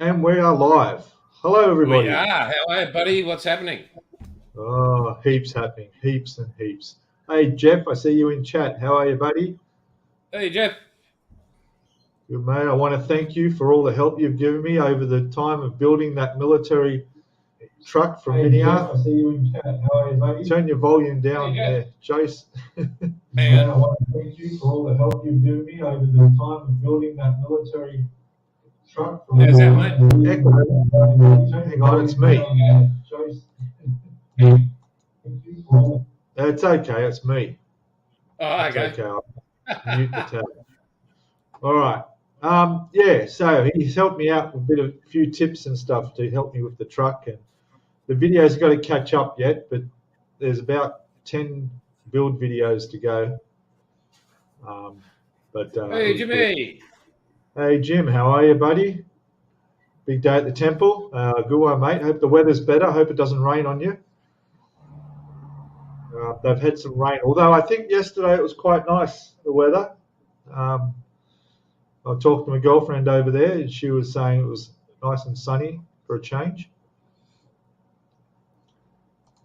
And we are live. Hello, We everybody. are. How are you, buddy? What's happening? Oh, heaps happening, heaps and heaps. Hey, Jeff, I see you in chat. How are you, buddy? Hey, Jeff. Good, mate. I want to thank you for all the help you've given me over the time of building that military truck from Hey Jeff, I Minia. see you in chat. How are you, buddy? Turn your volume Hey, down Jeff. there, Jace. Hang on. Man, I want to thank you for all the help you've given me over the time of building that military truck from How's that, mate? Hang on, it's me. It's okay, it's me. Oh, It's okay. okay. I'll mute the tab. All right. Yeah, so he's helped me out with a few tips and stuff to help me with the truck. And the video's got to catch up yet, but there's about 10 build videos to go. Um, but Hey, Jimmy. Hey, Jim, how are you, buddy? Big day at the temple. Good one, mate. Hope the weather's better. Hope it doesn't rain on you. They've had some rain, although I think yesterday it was quite nice, the weather. Um, I talked to my girlfriend over there, and she was saying it was nice and sunny for a change.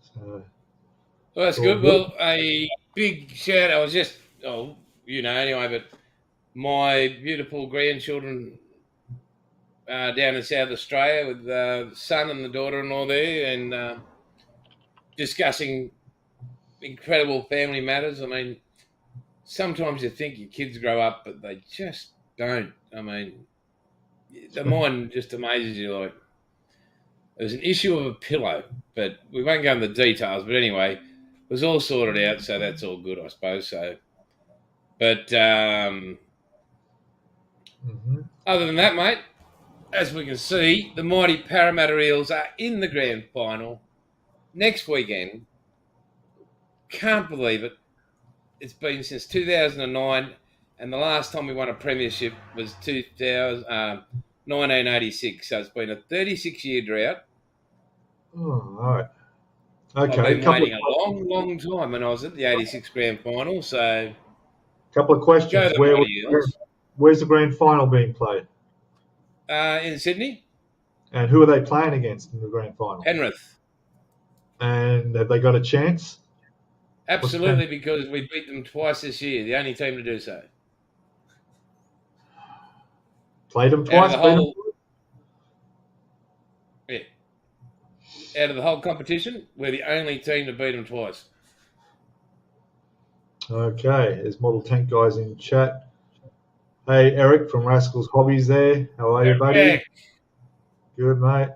So Well, it's that's all good. good. Well, a big shout. I was just, anyway, but my beautiful grandchildren down in South Australia with the son and the daughter-in-law there and discussing incredible family matters. I mean, sometimes you think your kids grow up, but they just don't. I mean, the mind just amazes you. Like, there was an issue of a pillow, but we won't go into the details. But anyway, it was all sorted out, so that's all good, I suppose. So, but hmm other than that, mate, as we can see, the mighty Parramatta Eels are in the grand final next weekend. Can't believe it. It's been since 2009, and the last time we won a premiership was 1986. So it's been a 36-year drought. Oh, all right. I've Okay, been waiting a long, long time when I was at the 86 grand final. So couple of go questions. the mighty Eels. Where's the grand final being played? In Sydney, And who are they playing against in the grand final? Penrith. And have they got a chance? What's Pen? Absolutely, because we beat them twice this year, the only team to do so. Played them Out of twice, the beat them. whole, yeah, out of the whole competition, we're the only team to beat them twice. Okay, there's model tank guys in chat. Hey, Eric from Rascals Hobbies there. How are you, buddy? Correct. Good, mate.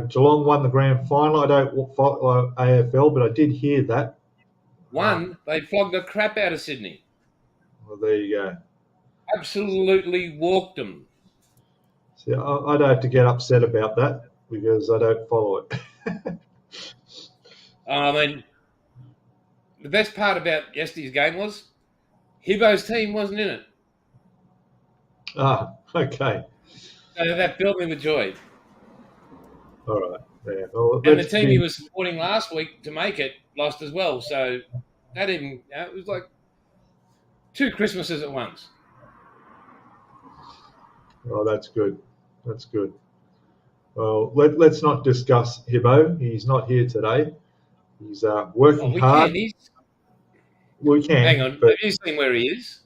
Geelong won the grand final. I don't follow AFL, but I did hear that. One, they flogged the crap out of Sydney. Well, there you go. Absolutely walked them. See, I don't have to get upset about that because I don't follow it. I mean, the best part about yesterday's game was Hibbo's team wasn't in it. Okay. So that filled me with joy. All right. Yeah. Well, And the let's team he be. was supporting last week to make it lost as well. So that even, it was like two Christmases at once. Oh, that's good. That's good. Well, let's not discuss Hibbo. He's not here today. He's Oh, working we can. hard. He's We hang can, on. but Have you seen where he is?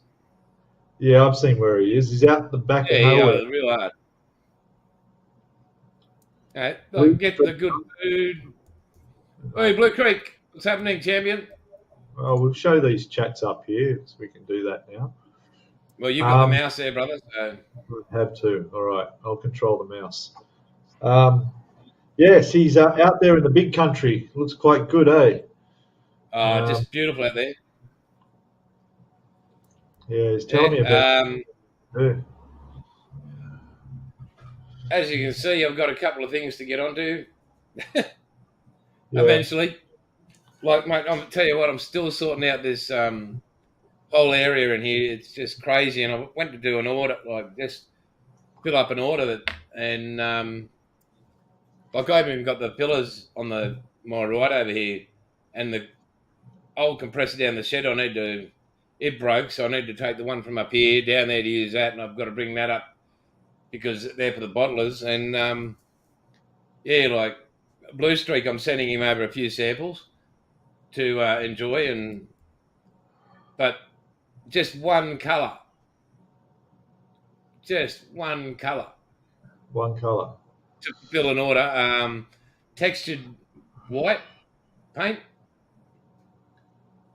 yeah, I've seen where he is. He's out the back Yeah, of yeah, nowhere. real hard. We, Like get the good food. Hey, Blue Creek, what's happening, champion? well, we'll show these chats up here, so we can do that now. Well, you've got the Um, mouse there, brother. So we have to. All right, I'll control the mouse. Um, yes, he's out there in the big country. Looks quite good, eh? Um, just beautiful out there. yeah, he's telling me about. Yeah, Yeah, as you can see, I've got a couple of things to get onto yeah. eventually. Like, mate, I'm tell you what, I'm still sorting out this whole area in here. It's just crazy, and I went to do an audit, like just fill up an order that, and like I've even got the pillars on my right over here, and the old compressor down the shed. It broke, so I need to take the one from up here down there to use that, and I've got to bring that up because they're for the bottlers. And like Blue Streak, I'm sending him over a few samples to enjoy, but just one colour. Just one colour. One colour. To fill an order. Textured white paint.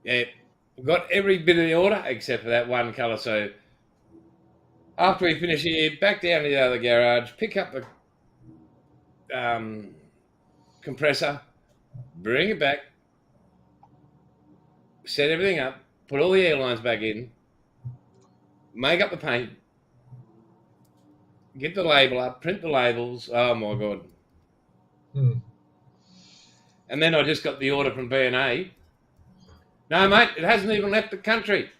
Yeah, we've got every bit of the order except for that one colour. So after we finish here, back down to the other garage, pick up the compressor, bring it back, set everything up, put all the airlines back in, make up the paint, get the label up, print the labels. Oh my God. And then I just got the order from B&A. No, mate, it hasn't even left the country.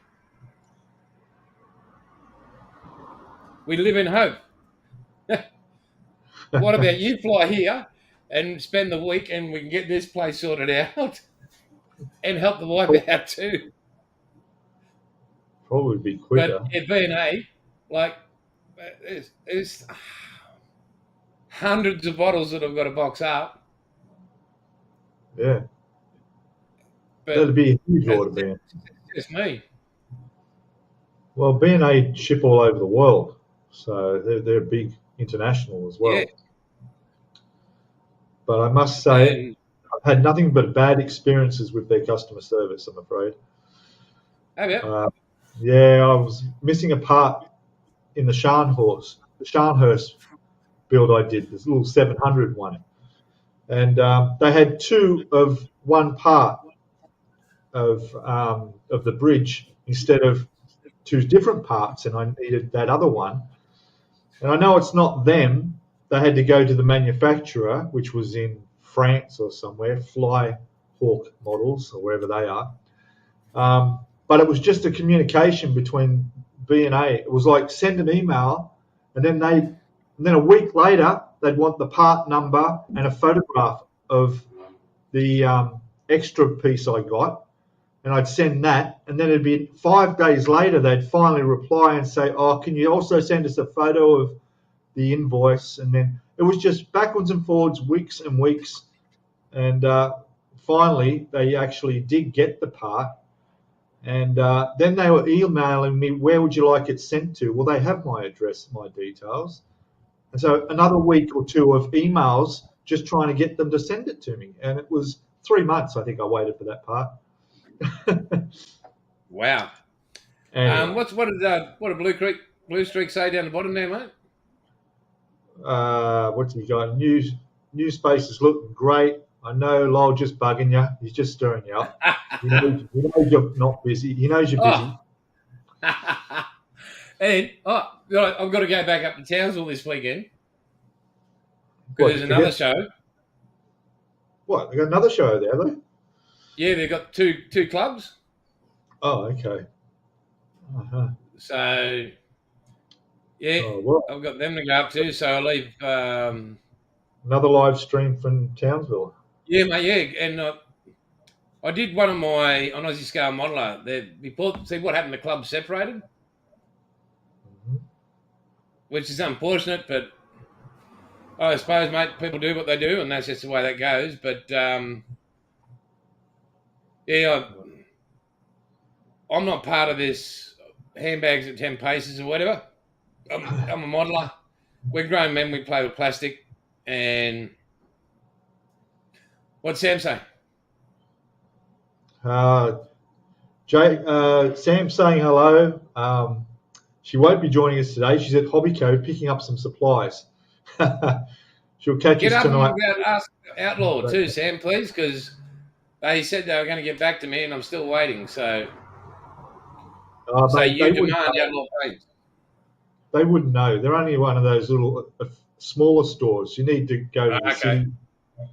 We live in hope. What about you fly here and spend the week and we can get this place sorted out and help the wife out too? Probably be quicker. But at B&A, like, there's hundreds of bottles that I've got to box up. Yeah. But that'd be a huge order, Ben. It's me. Well, B&A ship all over the world, so they're big international as well. Yeah. But I must say, I've had nothing but bad experiences with their customer service, I'm afraid. Have you? Yeah, I was missing a part in the Scharnhorst build I did, this little 700 one. And they had two of one part of the bridge instead of two different parts, and I needed that other one. And I know it's not them. They had to go to the manufacturer, which was in France or somewhere, Flyhawk Models or wherever they are. But it was just a communication between B&A. It was like send an email, and then a week later they'd want the part number and a photograph of the extra piece I got, and I'd send that, and then it'd be 5 days later they'd finally reply and say, "Oh, can you also send us a photo of the invoice?" And then it was just backwards and forwards, weeks and weeks, and finally they actually did get the part, and then they were emailing me, "Where would you like it sent to?" Well, they have my address, my details, and so another week or two of emails just trying to get them to send it to me, and it was 3 months I think I waited for that part. Wow. Anyway. What did Blue Streak say down the bottom there, mate? What's he got? New space is looking great. I know Lyle just bugging you. He's just stirring you up. He knows you're not busy. He knows you're busy. And I've got to go back up to Townsville this weekend because there's another show. What? They got another show there, have they? Yeah, they've got two clubs. Oh, okay. Uh-huh. So, yeah, I've got them to go up to. So I'll leave. Another live stream from Townsville. Yeah, mate. Yeah, and I did one on Aussie Scale Modeler. See what happened. The club separated, which is unfortunate, but I suppose, mate, people do what they do, and that's just the way that goes. But yeah, I'm not part of this handbags at 10 paces or whatever. I'm a modeler. We're grown men. We play with plastic. And what's Sam say? Sam's saying hello. She won't be joining us today. She's at Hobbyco picking up some supplies. She'll catch us tonight. Get up and ask Outlaw too, Sam, please, because they said they were going to get back to me, and I'm still waiting. So, you demand Outlaw paint. They wouldn't know. They're only one of those little smaller stores. You need to go to the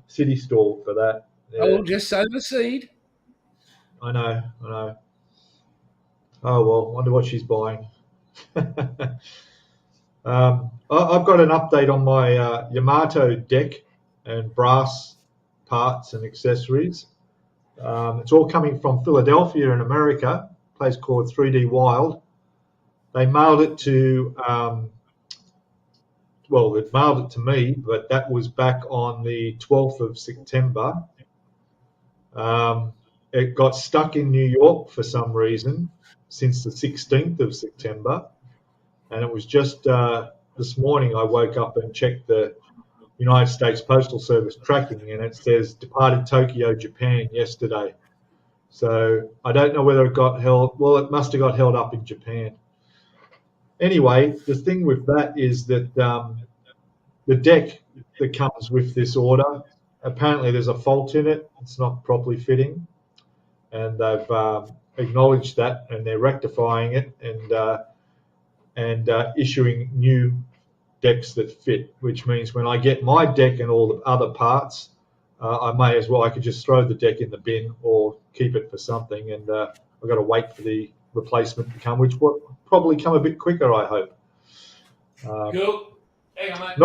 city store for that. Yeah. Oh, just sow the seed. I know. Oh, well, wonder what she's buying. I've got an update on my Yamato deck and brass parts and accessories. It's all coming from Philadelphia in America, a place called 3D Wild. They mailed it to well, they'd mailed it to me, but that was back on the 12th of September. It got stuck in New York for some reason since the 16th of September. And it was just this morning I woke up and checked the United States Postal Service tracking, and it says departed Tokyo, Japan yesterday. So I don't know whether it got held. Well, it must have got held up in Japan. Anyway, the thing with that is that the deck that comes with this order, apparently there's a fault in it. It's not properly fitting, and they've acknowledged that, and they're rectifying it and issuing new decks that fit. Which means when I get my deck and all the other parts, I could just throw the deck in the bin or keep it for something, and I've got to wait for the replacement to come, which will probably come a bit quicker, I hope. Cool. Hang on, mate.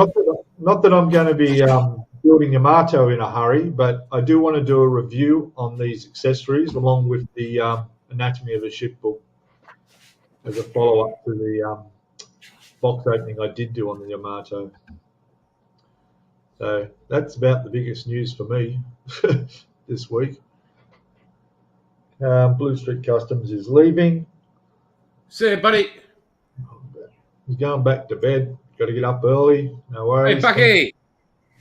Not that I'm going to be building Yamato in a hurry, but I do want to do a review on these accessories along with the Anatomy of a Ship book as a follow-up to the box opening I did do on the Yamato. So that's about the biggest news for me this week. Blue Street Customs is leaving. See you, buddy. He's going back to bed. Got to get up early. No worries. Hey, Bucky.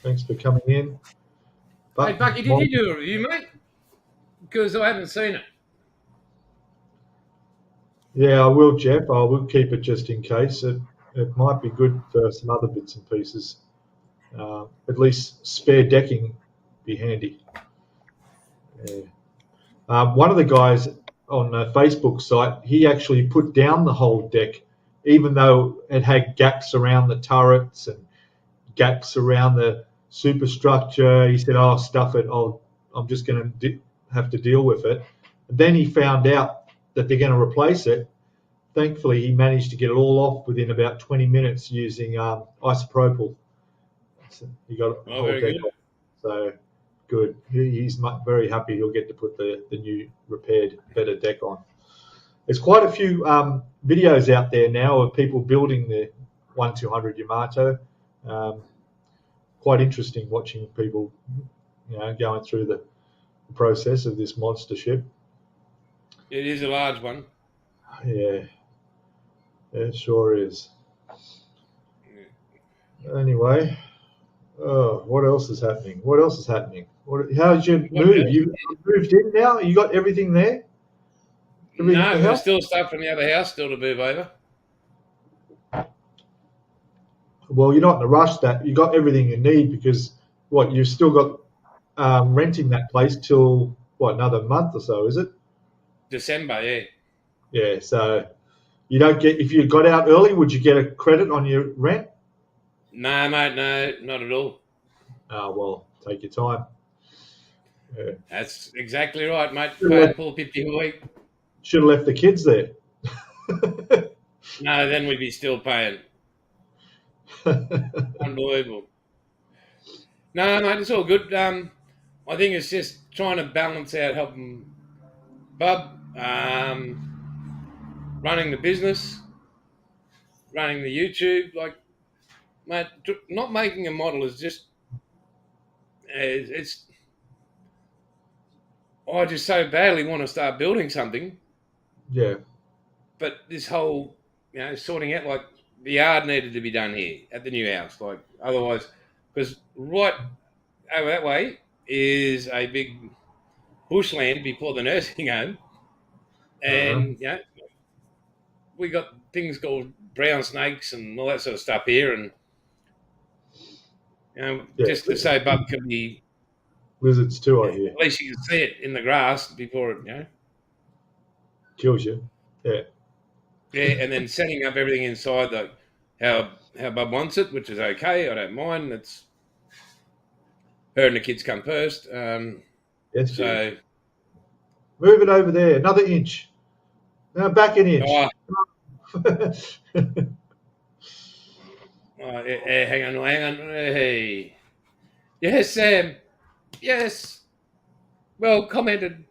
Thanks for coming in. Hey, Bucky, did you do a review, mate? Because I haven't seen it. Yeah, I will, Jeff. I will keep it just in case. It might be good for some other bits and pieces. At least spare decking be handy. Yeah. One of the guys on the Facebook site, he actually put down the whole deck, even though it had gaps around the turrets and gaps around the superstructure. He said, "Oh, stuff it. I'm just going to have to deal with it." And then he found out that they're going to replace it. Thankfully, he managed to get it all off within about 20 minutes using isopropyl. So he got the whole deck off. So good. He's very happy he'll get to put the new repaired, better deck on. There's quite a few videos out there now of people building the 1-200 Yamato. Quite interesting watching people, going through the process of this monster ship. It is a large one. Yeah, it sure is. Anyway, what else is happening? How's your move? You moved in now? You got everything there? No, there's still stuff from the other house still to move over. Well, you're not in a rush. That you got everything you need because you've still got renting that place till another month or so, is it? December, yeah. Yeah, so you don't get, if you got out early, would you get a credit on your rent? No, mate, no, not at all. Oh, well, take your time. Yeah. That's exactly right, mate. Pay full 50 a week. Should have left the kids there. No, then we'd be still paying. Unbelievable. No, mate, it's all good. I think it's just trying to balance out helping Bub, running the business, running the YouTube. Like, mate, not making a model is just, it's, I just so badly want to start building something. Yeah. But this whole, sorting out, like, the yard needed to be done here at the new house. Like, otherwise, because right over that way is a big bushland before the nursing home. And, we got things called brown snakes and all that sort of stuff here. And, just to say Bub can be... Lizards too, I hear. At least you can see it in the grass before it, kills you. Yeah. Yeah, and then setting up everything inside, like how Bub wants it, which is okay. I don't mind. It's her and the kids come first. Yes. So move it over there, another inch. No, back an inch. Hang on. Hey. Yes, Sam. Yes. Well commented.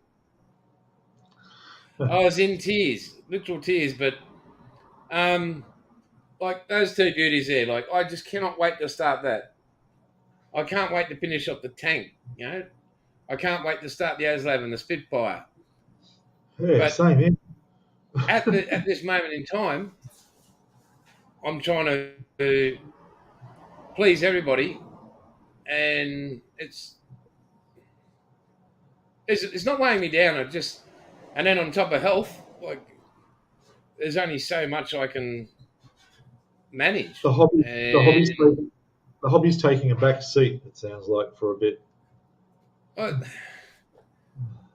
I was in tears, literal tears, but like those two beauties there. Like I just cannot wait to start that. I can't wait to finish off the tank. You know, I can't wait to start the ASLAB and the Spitfire. Yeah, But same here. at this moment in time, I'm trying to please everybody, and it's not weighing me down. And then on top of health, like there's only so much I can manage. The hobby's taking a back seat. It sounds like for a bit. And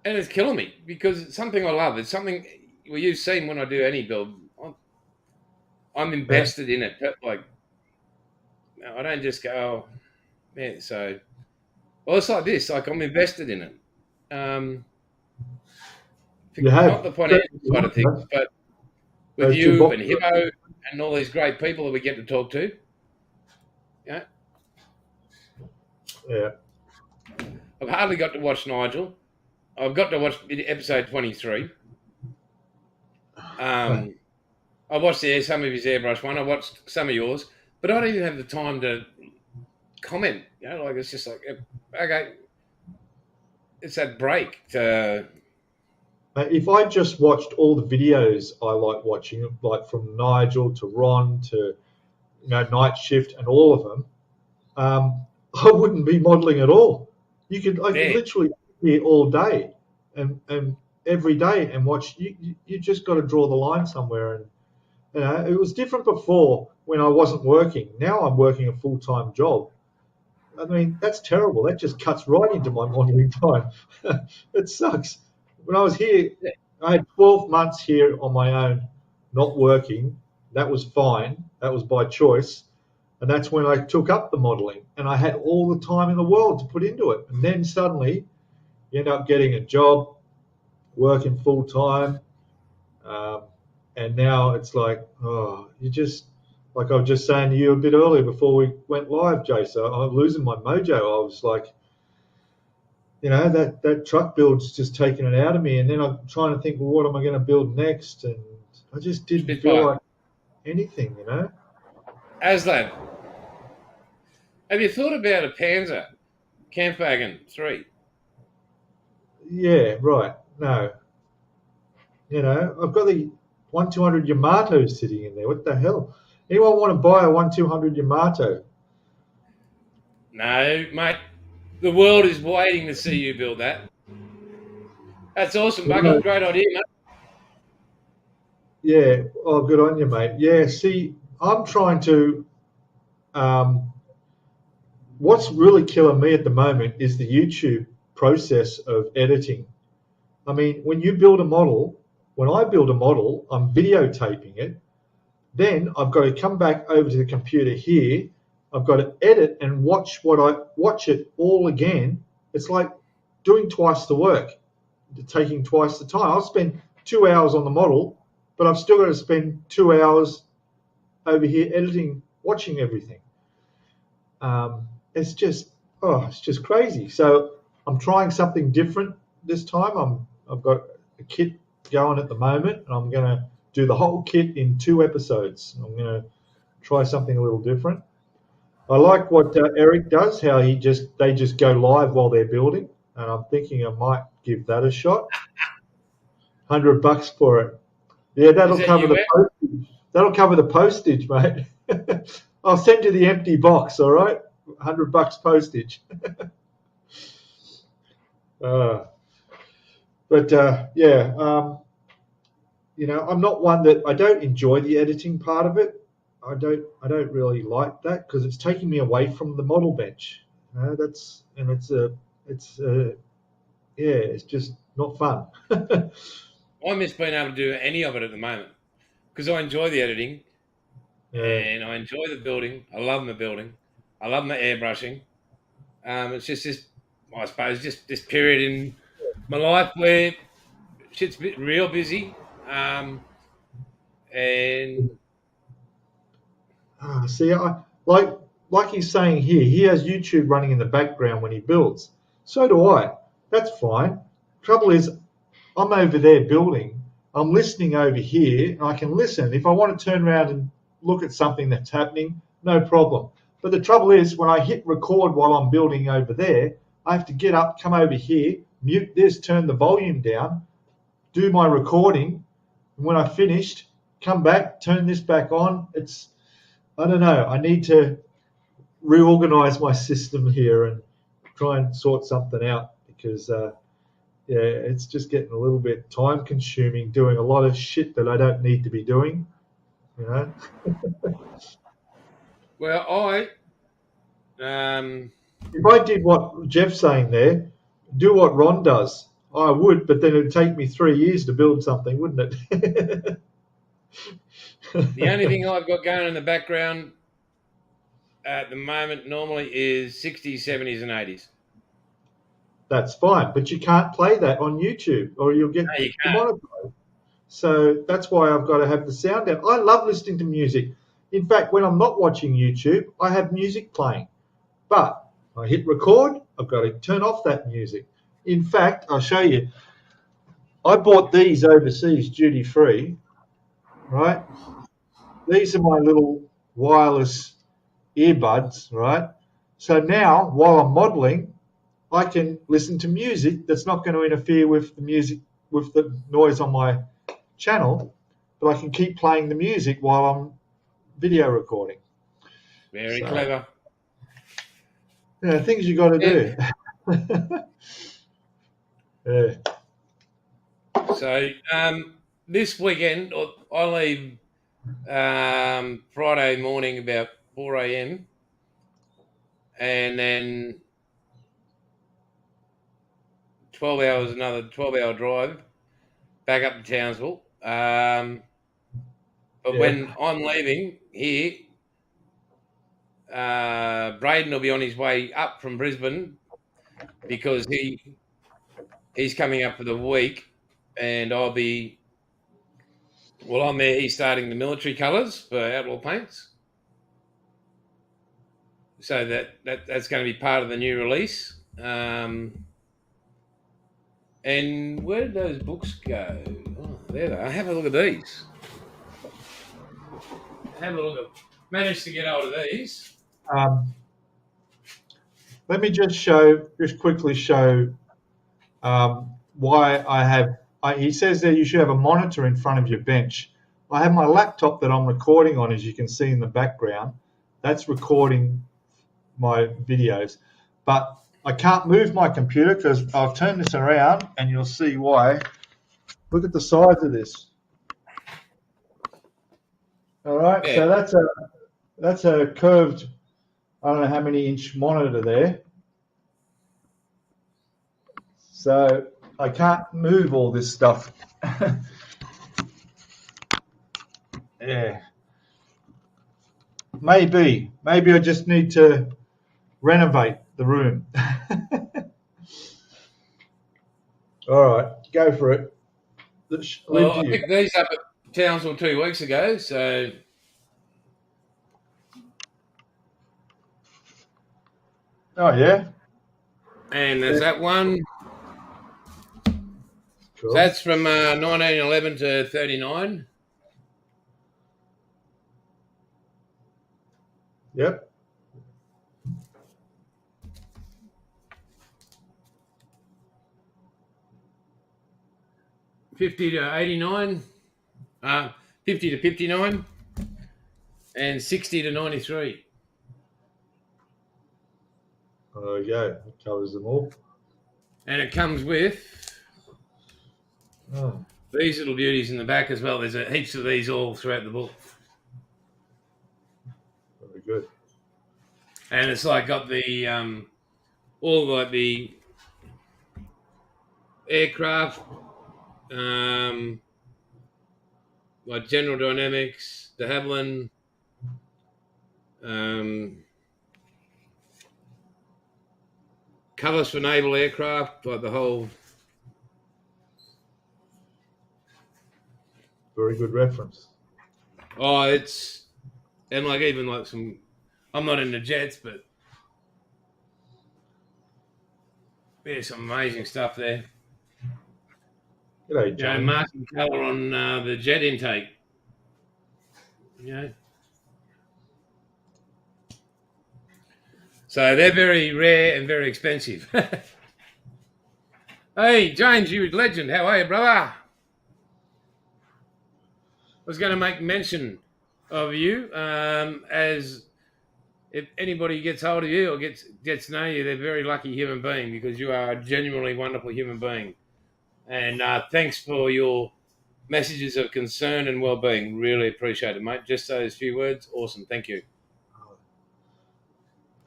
it's killing me because it's something I love. It's something you've seen when I do any build. I'm invested in it. Like I don't just go, oh, man. So, well, it's like this. Like I'm invested in it. Not the financial side of things, but with you and Hibbo and all these great people that we get to talk to. Yeah. Yeah. I've hardly got to watch Nigel. I've got to watch episode 23. I watched some of his airbrush one. I watched some of yours, but I don't even have the time to comment. You know, like it's just like, okay, it's that break. If I just watched all the videos I like watching, like from Nigel to Ron to Night Shift and all of them, I wouldn't be modelling at all. I could literally be here all day and every day and watch. You just got to draw the line somewhere. And it was different before when I wasn't working. Now I'm working a full-time job. I mean, that's terrible. That just cuts right into my modelling time. It sucks. When I was here, I had 12 months here on my own, not working. That was fine. That was by choice. And that's when I took up the modelling. And I had all the time in the world to put into it. And then suddenly you end up getting a job, working full-time. And now it's like, you just, like I was just saying to you a bit earlier before we went live, Jay, so I'm losing my mojo. I was like, that truck build's just taking it out of me. And then I'm trying to think, well, what am I going to build next? And I just didn't feel like anything, ASLAB, have you thought about a Panzer Kampfwagen 3? Yeah, right. No. I've got the 1-200 Yamato sitting in there. What the hell? Anyone want to buy a 1-200 Yamato? No, mate. The world is waiting to see you build that. That's awesome, Bucky. Great idea, mate. Yeah. Oh, good on you, mate. Yeah, see, I'm trying to... what's really killing me at the moment is the YouTube process of editing. I mean, when you build a model... When I build a model, I'm videotaping it. Then I've got to come back over to the computer here. I've got to edit and watch it all again. It's like doing twice the work, taking twice the time. I'll spend 2 hours on the model, but I've still got to spend 2 hours over here editing, watching everything. It's just crazy. So I'm trying something different this time. I've got a kit going at the moment, and I'm going to do the whole kit in 2 episodes. I'm going to try something a little different. I like what Eric does, how they just go live while they're building, and I'm thinking I might give that a shot. $100 for it. Yeah, that'll cover the postage. That'll cover the postage, mate. I'll send you the empty box, all right? $100 postage. I'm not one that I don't enjoy the editing part of it. I don't really like that because it's taking me away from the model bench. It's just not fun. I miss being able to do any of it at the moment because I enjoy the editing and I enjoy the building. I love my building. I love my airbrushing. It's just this, I suppose, just this period in my life where shit's real busy. See, I like he's saying here, he has YouTube running in the background when he builds. So do I. That's fine. Trouble is, I'm over there building. I'm listening over here, and I can listen. If I want to turn around and look at something that's happening, no problem. But the trouble is, when I hit record while I'm building over there, I have to get up, come over here, mute this, turn the volume down, do my recording. And when I finished, come back, turn this back on. I don't know. I need to reorganize my system here and try and sort something out because, it's just getting a little bit time consuming doing a lot of shit that I don't need to be doing, you know. Well, If I did what Jeff's saying there, do what Ron does, I would, but then it'd take me 3 years to build something, wouldn't it? the only thing I've got going in the background at the moment normally is 60s, 70s, and 80s. That's fine, but you can't play that on YouTube or you'll get demonetized. So that's why I've got to have the sound down. I love listening to music. In fact, when I'm not watching YouTube, I have music playing. But I hit record, I've got to turn off that music. In fact, I'll show you. I bought these overseas duty free, right? These are my little wireless earbuds, right? So now, while I'm modeling, I can listen to music that's not going to interfere with the music, with the noise on my channel, but I can keep playing the music while I'm video recording. Very clever. Yeah, things you got to do. Yeah. So this weekend, I leave Friday morning about 4 a.m. and then 12 hours, another 12-hour drive back up to Townsville. But when I'm leaving here, Braden will be on his way up from Brisbane because he's coming up for the week, and I'll be. Well, I'm there. He's starting the military colours for Outlaw Paints, so that's going to be part of the new release. And where did those books go? Oh, there they are. Have a look at these. Managed to get hold of these. Let me just quickly show why I have. He says there you should have a monitor in front of your bench. I have my laptop that I'm recording on, as you can see in the background. That's recording my videos, but I can't move my computer because I've turned this around, and you'll see why. Look at the size of this. All right, Yeah. So that's a curved, I don't know how many inch monitor there. So I can't move all this stuff. Yeah. Maybe I just need to renovate the room. All right, go for it. Well, I picked these up at Townsville 2 weeks ago, so. Oh, yeah? And there's that one. Cool. So that's from 1911 to 39. Yep. '50 to 89, 50 to 59, and 60 to 93. There you go. It covers them all. And it comes with these little beauties in the back as well. There's heaps of these all throughout the book. Very good. And it's like got the all like the aircraft, like General Dynamics, de Havilland, colours for naval aircraft, like the whole. Very good reference. Oh, it's and like even like some. I'm not into jets, but there's some amazing stuff there. G'day, John. Marking colour on the jet intake. You know, So they're very rare and very expensive. Hey, James, you legend. How are you, brother? I was going to make mention of you as if anybody gets hold of you or gets to know you, they're a very lucky human being because you are a genuinely wonderful human being. And thanks for your messages of concern and well-being. Really appreciate it, mate. Just those few words. Awesome. Thank you.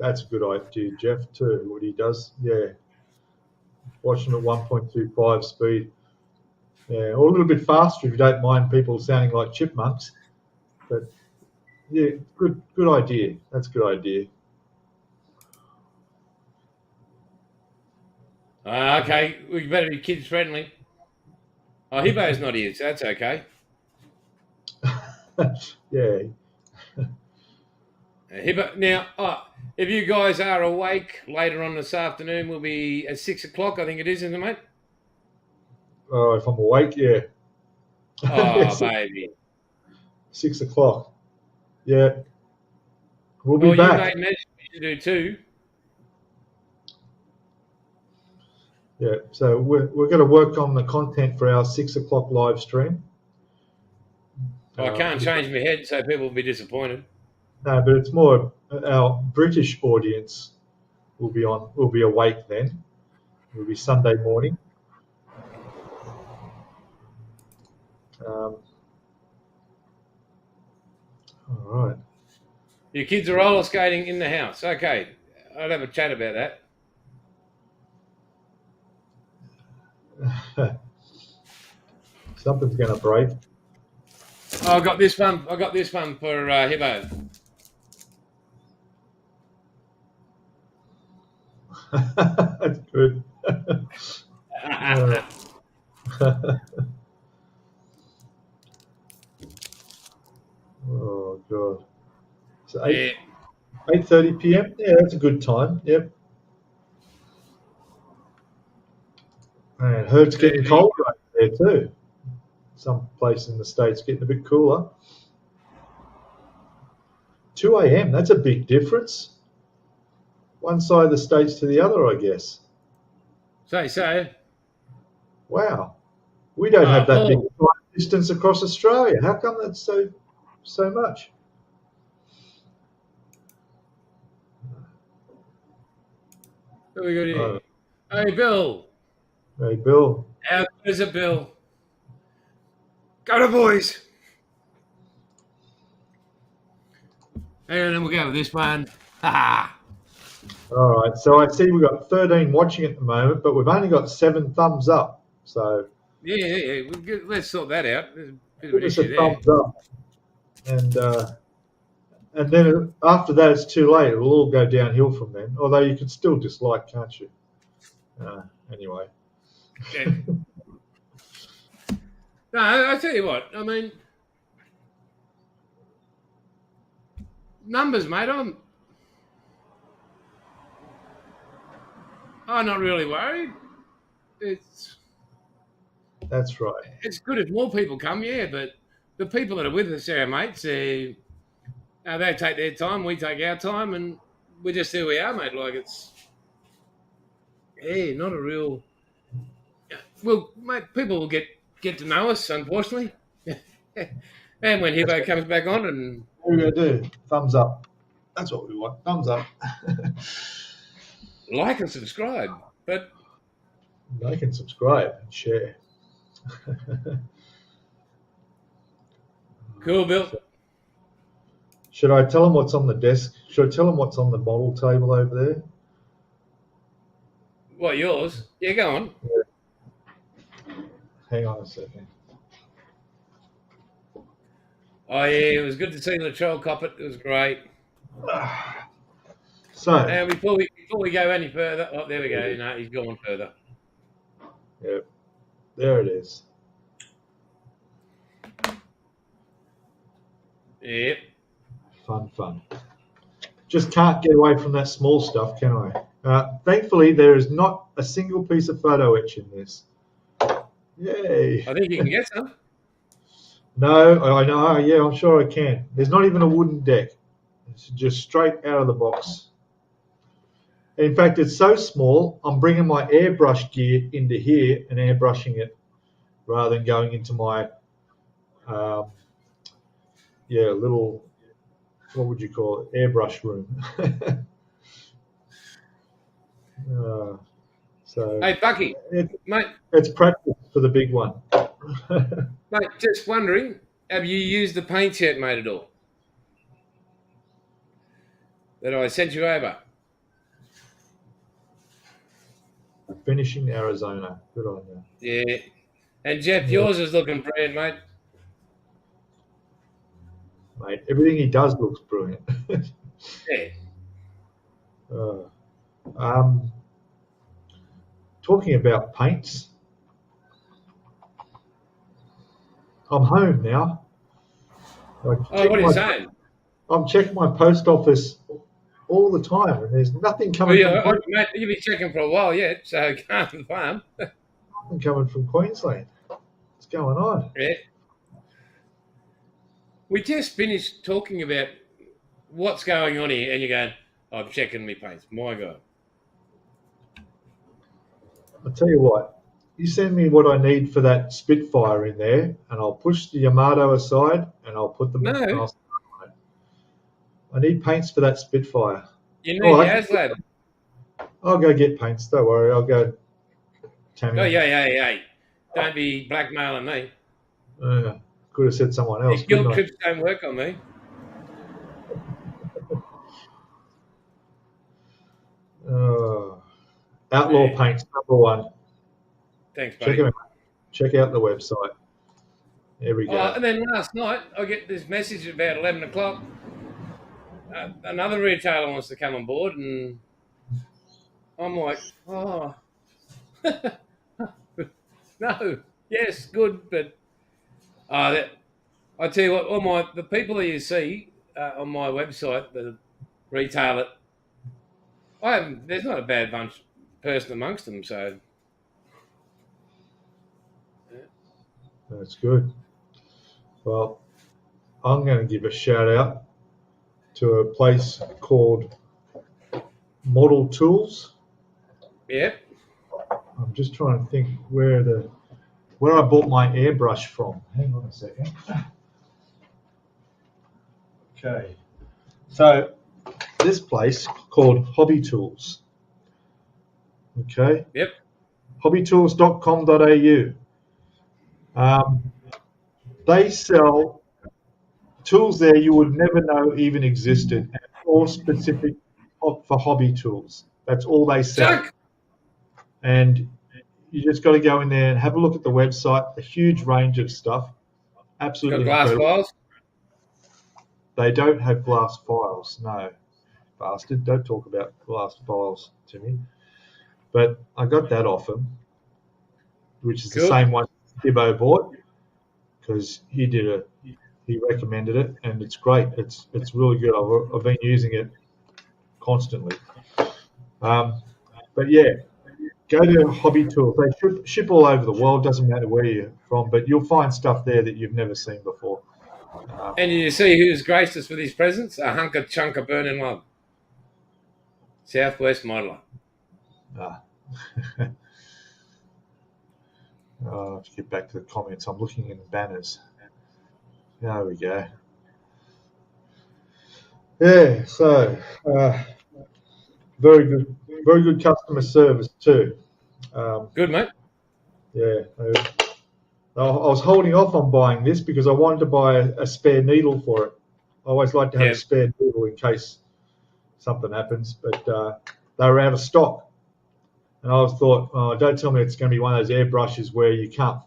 That's a good idea, Jeff, too, what he does. Yeah. Watching at 1.25 speed. Yeah, or a little bit faster if you don't mind people sounding like chipmunks. But yeah, good idea. That's a good idea. Okay, we better be kids friendly. Oh, Hibbo's not here, so that's okay. Yeah. Hibbo, now, if you guys are awake later on this afternoon, we'll be at 6 o'clock, I think it is, isn't it, mate? Oh, if I'm awake, yeah. Oh, baby. 6 o'clock. Yeah. We'll be back. You made mention we should do too. Yeah, so we're going to work on the content for our 6 o'clock live stream. I can't change my head, so people will be disappointed. No, but it's more our British audience will be awake then. It'll be Sunday morning. All right. Your kids are roller skating in the house. Okay, I'll have a chat about that. Something's going to break. Oh, I got this one. For Hibbo. That's good. Oh god. So 8:30 p.m. Yeah, that's a good time. Yep. And heard it's getting colder over there too. Some place in the States getting a bit cooler. 2 a.m. That's a big difference. One side of the States to the other, I guess. So. Wow. We don't have that big distance across Australia. How come that's so much? What we got here? Hey, Bill. Hey, Bill. How good is it, Bill? Go to boys. And then we'll go with this one. Ha! All right. So I see we've got 13 watching at the moment, but we've only got 7 thumbs up. So yeah. Let's sort that out. Give us a thumbs up, and then after that, it's too late. It'll all go downhill from then. Although you can still dislike, can't you? Anyway. Yeah. No, I tell you what. I mean, numbers, mate. I'm not really worried. That's right. It's good if more people come, yeah, but the people that are with us, our mates, they take their time, we take our time, and we just who we are, mate. Like it's, not a real. Well, mate, people will get to know us, unfortunately. And when Hibbo comes back on, and what are we gonna do? Thumbs up. That's what we want. Thumbs up. Like and subscribe, but like and subscribe and share. Cool, Bill. Should I tell them what's on the desk? Should I tell them what's on the model table over there? What, yours? Yeah, go on. Yeah. Hang on a second. Oh, yeah, it was good to see Latrell cop it. It was great. So, now, before we go any further, oh, there we go. No, he's gone further. Yep, there it is. Yep. Fun. Just can't get away from that small stuff, can I? Thankfully, there is not a single piece of photo etch in this. Yay. I think you can get some. No, I know. Yeah, I'm sure I can. There's not even a wooden deck. It's just straight out of the box. In fact, it's so small, I'm bringing my airbrush gear into here and airbrushing it rather than going into my, little, what would you call it, airbrush room. So Hey, Bucky, mate, it's practice for the big one. mate, just wondering, have you used the paints yet, mate, at all? That I sent you over? Finishing Arizona. Good on you. Yeah. And Jeff, yours is looking brilliant, mate. Mate, everything he does looks brilliant. Yeah. Talking about paints, I'm home now. Oh, what are you saying? I'm checking my post office all the time, and there's nothing coming from Queensland. Mate, you've been checking for a while yet, so can't confirm. Nothing coming from Queensland. What's going on? Yeah. We just finished talking about what's going on here, and you're going, I'm checking my paints. My God. I'll tell you what, you send me what I need for that Spitfire in there, and I'll push the Yamato aside, and I'll put them No. I need paints for that Spitfire. You need Yaslab. I'll go get paints. Don't worry. I'll go. Tammy. Oh, yeah. Don't be blackmailing me. Could have said someone else. Guilt trips don't work on me. Outlaw Paints, #1. Thanks, buddy. Check out the website. There we go. And then last night, I get this message about 11 o'clock. Another retailer wants to come on board, and I'm like, oh, no, yes, good, but I tell you what, the people that you see on my website, the retailer, there's not a bad person amongst them, so that's good. Well, I'm going to give a shout out to a place called Model Tools. Yep. I'm just trying to think where I bought my airbrush from. Hang on a second. Okay. So this place called Hobby Tools. Okay. Yep. hobbytools.com.au. They sell tools there you would never know even existed, and all specific for hobby tools. That's all they sell. Chuck. And you just got to go in there and have a look at the website. A huge range of stuff. Absolutely got glass files? They don't have glass files. No, bastard. Don't talk about glass files to me. But I got that off him, which is the same one Hibbo bought, because he recommended it, and it's great. It's really good. I've been using it constantly. But yeah, go to Hobby Tools. They ship all over the world. Doesn't matter where you're from, but you'll find stuff there that you've never seen before. And you see who's graced us with his presence? A hunk of chunk of burning love. Southwest Modeler. I have to get back to the comments. I'm looking in banners. There we go. Yeah, so very good customer service too. Good, mate. Yeah, I was holding off on buying this because I wanted to buy a spare needle for it. I always like to have a spare needle in case something happens, but they were out of stock. And I thought, don't tell me it's going to be one of those airbrushes where you can't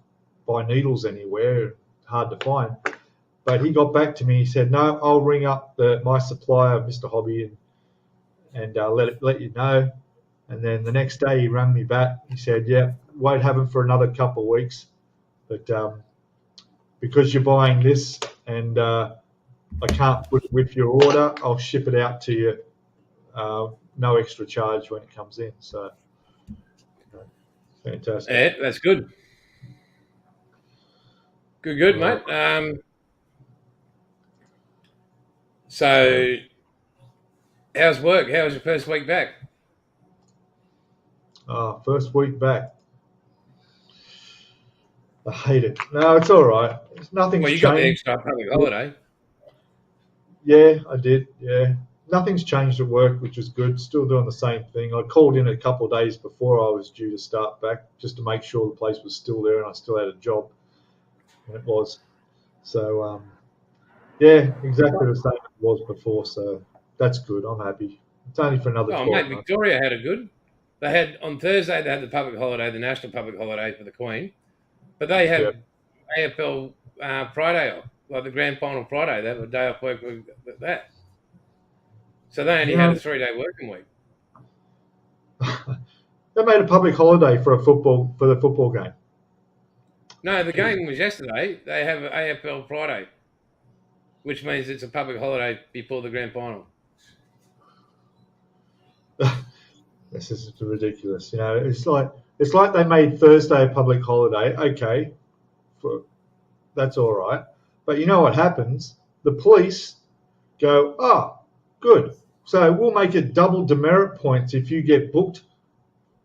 buy needles anywhere, hard to find. But he got back to me. He said, no, I'll ring up my supplier, Mr. Hobby, and let you know. And then the next day he rang me back. He said, yeah, won't have them for another couple of weeks. But because you're buying this and I can't put it with your order, I'll ship it out to you. No extra charge when it comes in. So fantastic. Yeah, that's good. Good, mate. So how's work? How was your first week back? First week back. I hate it. No, it's all right. Nothing's Well, you got the changed. extra public holiday. Yeah, I did. Yeah. Nothing's changed at work, which is good. Still doing the same thing. I called in a couple of days before I was due to start back just to make sure the place was still there and I still had a job. And it was. So, yeah, exactly the same as it was before. So that's good. I'm happy. It's only for another Oh, 12 mate, months. Victoria had a good. They had on Thursday. They had the public holiday, the national public holiday for the Queen, but they Yeah. had AFL Friday off, like the grand final Friday. They had a day off work with that. So they only had a 3-day working week. They made a public holiday for the football game. No, the game was yesterday. They have an AFL Friday, which means it's a public holiday before the grand final. This is ridiculous. You know, it's like they made Thursday a public holiday. Okay, that's all right. But you know what happens? The police go, good. So we'll make it double demerit points if you get booked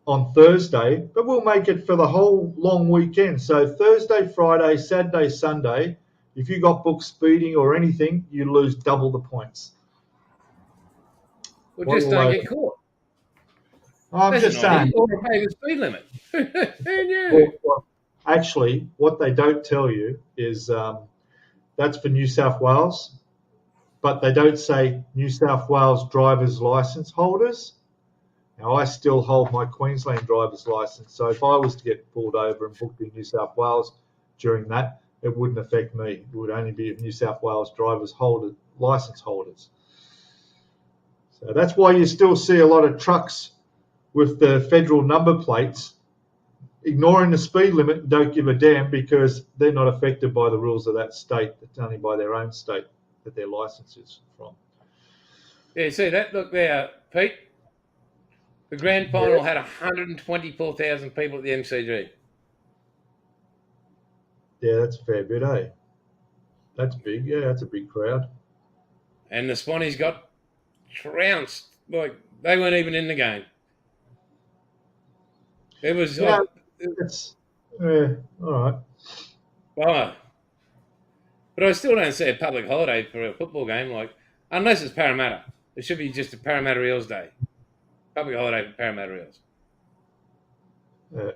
on Thursday, but we'll make it for the whole long weekend. So Thursday, Friday, Saturday, Sunday, if you got booked speeding or anything, you lose double the points. Well, just don't get caught. I'm That's just saying. Or pay the speed limit. Who knew? Well, actually, what they don't tell you is that's for New South Wales, but they don't say New South Wales driver's license holders. Now, I still hold my Queensland driver's license, so if I was to get pulled over and booked in New South Wales during that, it wouldn't affect me. It would only be New South Wales driver's license holders. So that's why you still see a lot of trucks with the federal number plates ignoring the speed limit and don't give a damn because they're not affected by the rules of that state. It's only by their own state that their license is from. Yeah, see that? Look there, Pete. The grand final had 124,000 people at the MCG. Yeah, that's a fair bit, eh? That's big. Yeah, that's a big crowd. And the Swannies got trounced. Like, they weren't even in the game. It was... Yeah, all right. Well, but I still don't see a public holiday for a football game, like, unless it's Parramatta. It should be just a Parramatta Eels Day. Public holiday for Parramatta Eels. Yeah.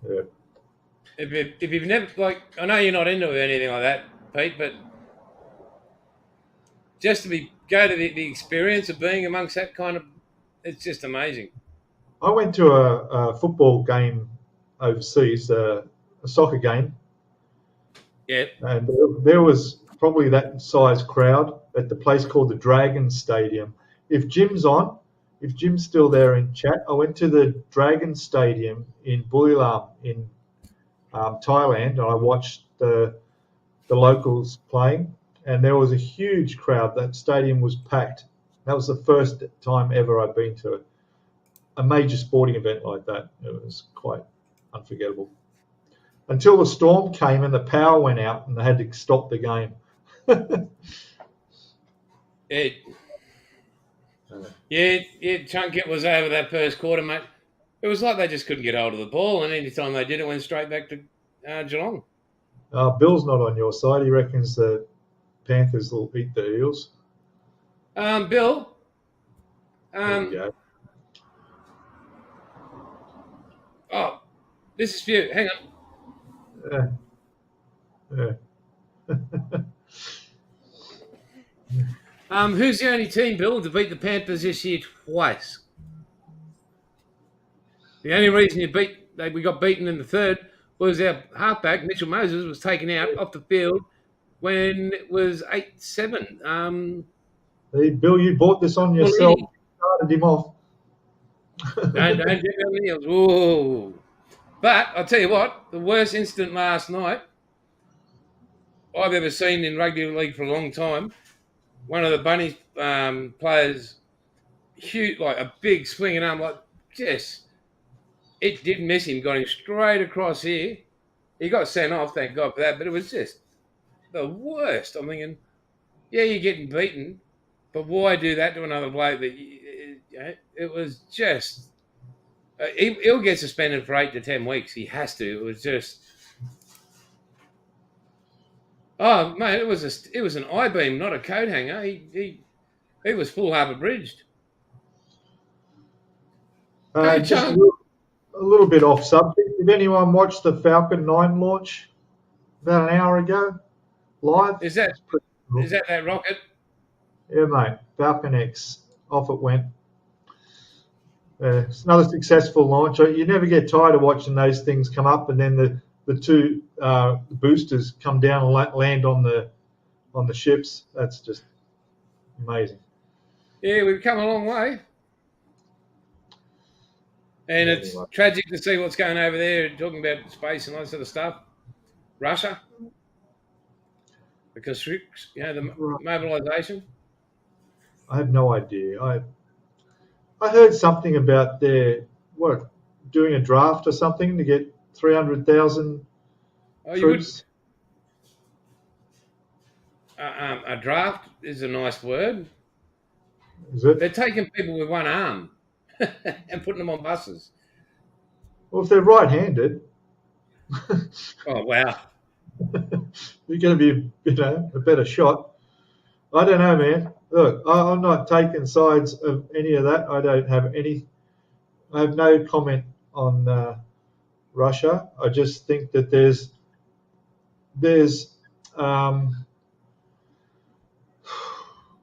Yeah. If you've never, like, I know you're not into anything like that, Pete, but just to go to the experience of being amongst that kind of, it's just amazing. I went to a football game overseas, a soccer game. Yeah. And there was probably that size crowd at the place called the Dragon Stadium. If Jim's still there in chat, I went to the Dragon Stadium in Buriram in Thailand, and I watched the locals playing, and there was a huge crowd. That stadium was packed. That was the first time ever I'd been to a major sporting event like that. It was quite unforgettable. Until the storm came and the power went out and they had to stop the game. Chunk, it was over that first quarter, mate. It was like they just couldn't get hold of the ball, and any time they did, it went straight back to Geelong. Bill's not on your side. He reckons the Panthers will beat the Eels. Bill. There you go. Oh, this is for you. Hang on. Who's the only team, Bill, to beat the Panthers this year twice? The only reason we got beaten in the third was our halfback, Mitchell Moses, was taken out off the field when it was 8-7. Hey, Bill, you bought this on yourself. You started him off. Don't get on the Whoa. But I'll tell you what, the worst incident last night I've ever seen in rugby league for a long time. One of the Bunnies players, huge, like a big swinging arm, like just, it didn't miss him, got him straight across here. He got sent off, thank God for that, but it was just the worst. I'm thinking, yeah, you're getting beaten, but why do that to another bloke? It was just he'll get suspended for 8 to 10 weeks. He has to. It was just mate, it was an I-beam, not a coat hanger. He was full harbour bridged. Hey, Just a little bit off subject. Did anyone watch the Falcon 9 launch about an hour ago? Live? Is that cool. that rocket? Yeah, mate. Falcon X. Off it went. It's another successful launch. You never get tired of watching those things come up, and then the two boosters come down and land on the ships. That's just amazing. Yeah, we've come a long way. And it's tragic to see what's going over there, talking about space and all that sort of stuff. Russia, because the mobilisation. I have no idea. I heard something about doing a draft or something to get 300,000 troops. A draft is a nice word. Is it? They're taking people with one arm and putting them on buses. Well, if they're right-handed. Oh, wow. You're going to be, a better shot. I don't know, man. Look, I'm not taking sides of any of that. I have no comment on Russia. I just think that there's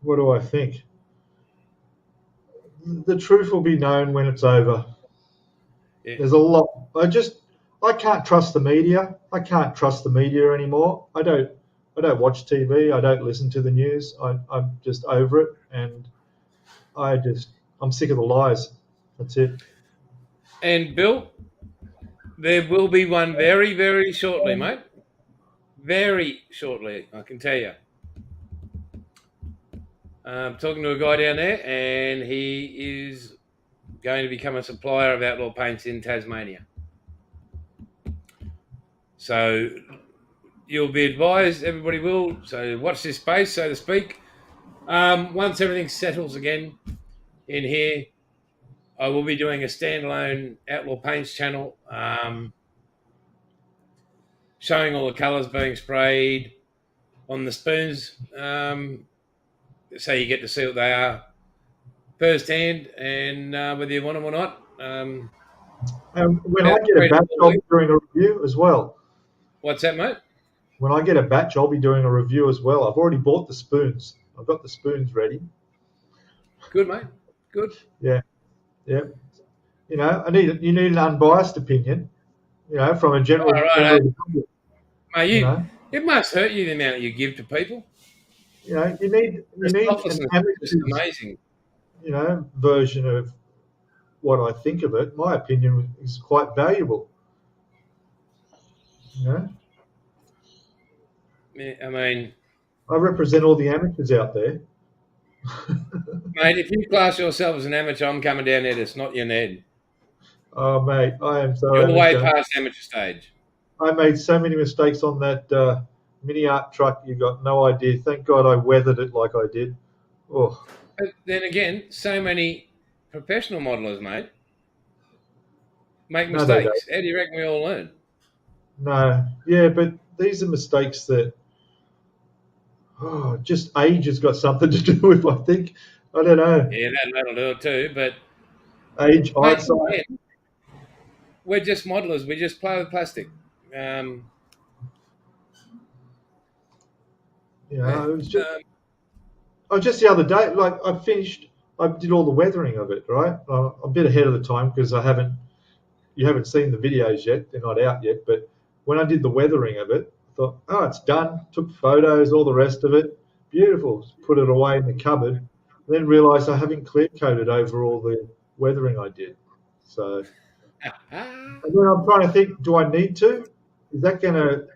what do I think? The truth will be known when it's over. Yeah. There's a lot. I can't trust the media. I can't trust the media anymore. I don't watch TV. I don't listen to the news. I'm just over it, and I'm sick of the lies. That's it. And Bill, there will be one very, very shortly, mate. Very shortly, I can tell you. I'm talking to a guy down there, and he is going to become a supplier of outlaw paints in Tasmania. So you'll be advised, everybody will. So watch this space, so to speak. Once everything settles again in here, I will be doing a standalone Outlaw Paints channel, showing all the colours being sprayed on the spoons, so you get to see what they are firsthand, and whether you want them or not. When I get a batch, I'll be doing a review as well. What's that, mate? When I get a batch, I'll be doing a review as well. I've already bought the spoons. I've got the spoons ready. Good, mate. Good. Yeah. Yeah. You need an unbiased opinion, from a general. Mate, it must hurt you the amount you give to people. You need an amazing. Version of what I think of it. My opinion is quite valuable. Yeah, I mean, I represent all the amateurs out there. Mate, if you class yourself as an amateur, I'm coming down there to snot your head. Oh, mate, I am so You're way past amateur stage. I made so many mistakes on that mini art truck. You got no idea. Thank God I weathered it like I did. Oh. But then again, so many professional modelers, mate, make mistakes. How do you reckon we all learn? No. Yeah, but these are mistakes that just age has got something to do with, I think. I don't know. Yeah, that'll do it too, but age, eyesight. We're just modelers. We just play with plastic. It was just the other day, like I did all the weathering of it, right? I'm a bit ahead of the time because you haven't seen the videos yet. They're not out yet. But when I did the weathering of it, I thought, it's done. Took photos, all the rest of it. Beautiful. Put it away in the cupboard. Then realised I haven't clear coated over all the weathering I did. So, and then I'm trying to think, do I need to? Is that going to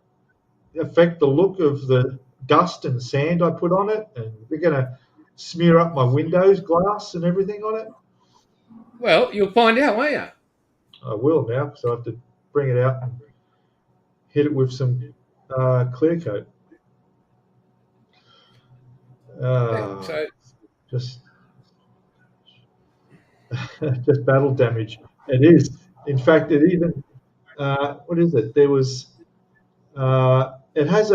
affect the look of the dust and sand I put on it? And they're going to smear up my windows glass and everything on it? Well, you'll find out, won't you? I will now, so I have to bring it out and hit it with some clear coat. Just battle damage. It is. In fact, it even what is it? There was it has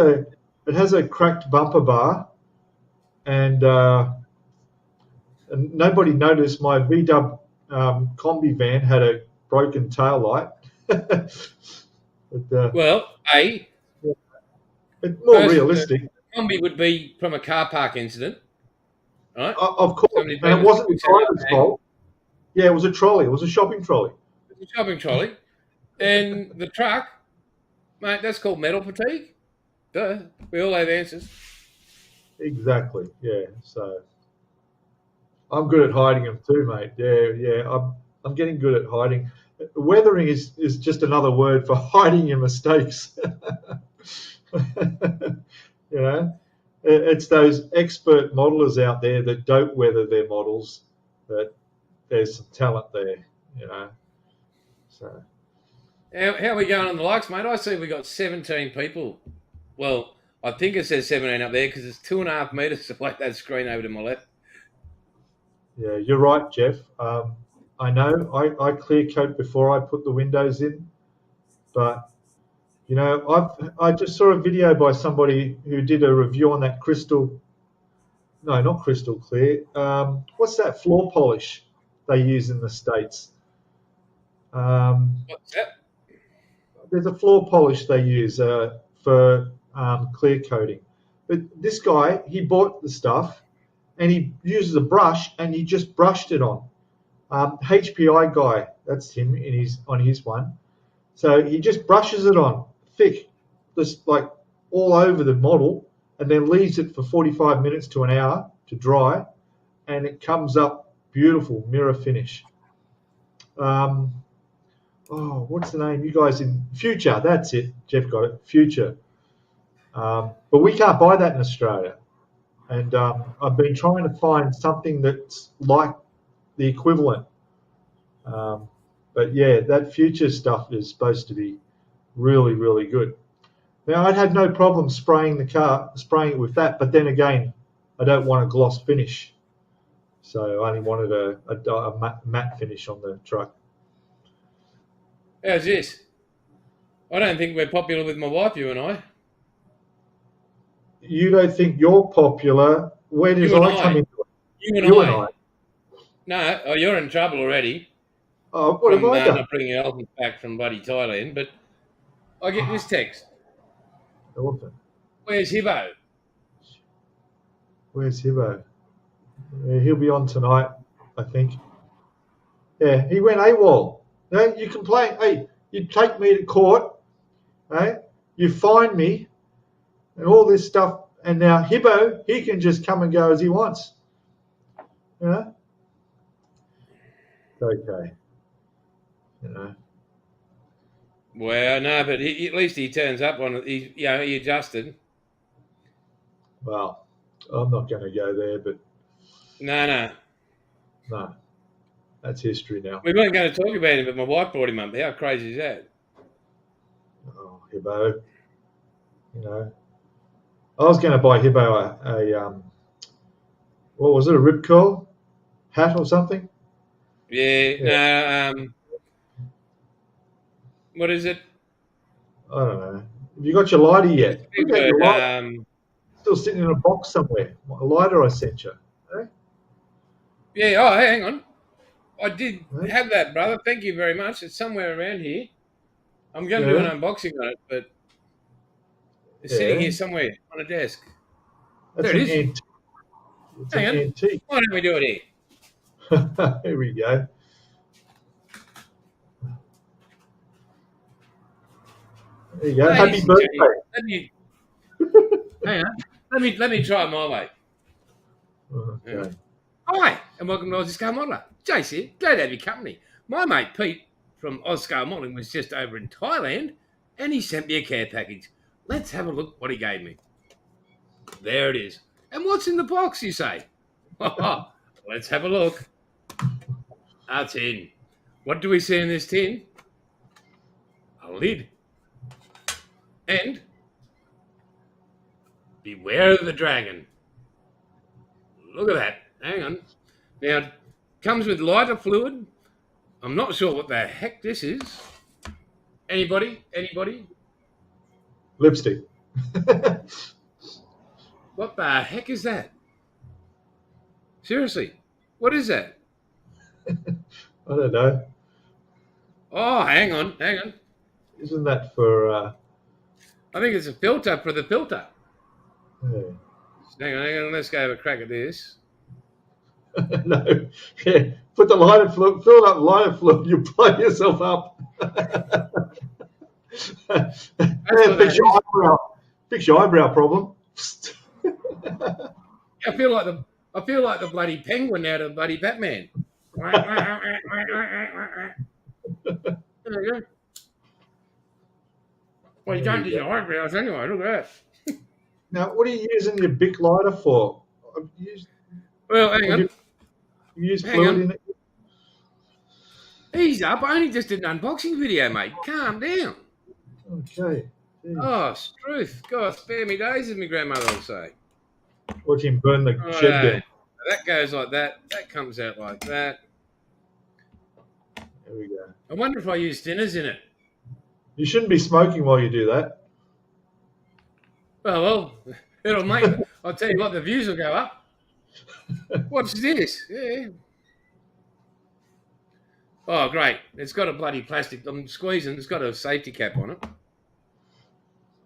a cracked bumper bar, and nobody noticed my VW combi van had a broken tail light. but, Well, it's more first, realistic, combi would be from a car park incident, right? of course, Somebody and it beat wasn't the us out of driver's the fault. Yeah, it was a trolley. It was a shopping trolley. It's a shopping trolley. And the truck, mate, that's called metal fatigue. Duh. We all have answers. Exactly. Yeah. So I'm good at hiding them too, mate. Yeah, yeah. I'm getting good at hiding. Weathering is just another word for hiding your mistakes. You know, it's those expert modelers out there that don't weather their models. That there's some talent there. You know. So How are we going on the likes, mate? I see we got 17 people. Well, I think it says 17 up there because it's 2.5 meters away that screen over to my left. yeah, you're right, Jeff. I know I clear coat before I put the windows in, but you know, I just saw a video by somebody who did a review on that crystal. No, not crystal clear. What's that floor polish they use in the States? Um, What's that? there's a floor polish they use for clear coating. But this guy, he bought the stuff and he uses a brush and he just brushed it on. HPI guy, that's him on his one. So he just brushes it on thick, just like all over the model, and then leaves it for 45 minutes to an hour to dry, and it comes up beautiful mirror finish. What's the name? You guys in Future? That's it. Jeff got it. Future. But we can't buy that in Australia, and I've been trying to find something that's like the equivalent. But yeah, that Future stuff is supposed to be really, really good. Now, I'd had no problem spraying it with that, but then again, I don't want a gloss finish, so I only wanted a matte finish on the truck. How's this? I don't think we're popular with my wife, you and I. You don't think you're popular? Where does You and I come I. into it? You and I. No, you're in trouble already Oh, what have from I done? not bringing your elephant back from bloody Thailand. But I get this text. Elephant. Where's Hibbo? Where's Hibbo? Yeah, he'll be on tonight, I think. Yeah, he went AWOL. You complain. Hey, you take me to court. Hey, you fine me, and all this stuff. And now Hibbo, he can just come and go as he wants. You know? It's okay. You know. Well, no, but at least he turns up on it. He adjusted. Well, I'm not going to go there, but no, that's history now. We weren't going to talk about him, but my wife brought him up. How crazy is that? Oh, Hibbo. You know, I was going to buy Hibbo a what was it, a rip curl hat or something? Yeah. No. What is it? I don't know. Have you got your lighter yet? Big Look at your word, lighter. Still sitting in a box somewhere. A lighter I sent you. Eh? Yeah. Oh, hang on. I did have that, brother. Thank you very much. It's somewhere around here. I'm going to do an unboxing on it, but it's sitting here somewhere on a desk. That's there it is. Antique. It's Hang an on. antique. Why don't we do it here? Here we go. There you go. Happy birthday. Hang on. Let me try my way. Okay. Hi, and welcome to Aussie Scale Modeller. Jace here. Glad to have your company. My mate Pete from Aussie Scale Modelling was just over in Thailand, and he sent me a care package. Let's have a look what he gave me. There it is. And what's in the box, you say? Let's have a look. A tin. What do we see in this tin? A lid. And beware of the dragon. Look at that. Hang on. Now, it comes with lighter fluid I'm not sure what the heck this is. Anybody? Lipstick. What the heck is that? Seriously, what is that? I don't know. Oh, hang on. Isn't that for? I think it's a filter for the filter. Yeah. Hang on. Let's go have a crack at this. No. Yeah. Put the lighter fluid. Fill it up with lighter fluid. You blow yourself up. Yeah, fix your eyebrow problem. I feel like the bloody penguin out of bloody Batman. There we go. Well, you don't do your eyebrows anyway. Look at that. Now, what are you using your Bic lighter for? Well, hang on. You use fluid in it? Ease up. I only just did an unboxing video, mate. Calm down. Okay. Jeez. Oh, struth. God, spare me days, as my grandmother will say. Watch him burn the shed down. That goes like that. That comes out like that. There we go. I wonder if I use thinners in it. You shouldn't be smoking while you do that. Oh, well, it'll make... I'll tell you what, the views will go up. What's this? Yeah. Oh, great. It's got a bloody plastic. I'm squeezing. It's got a safety cap on it.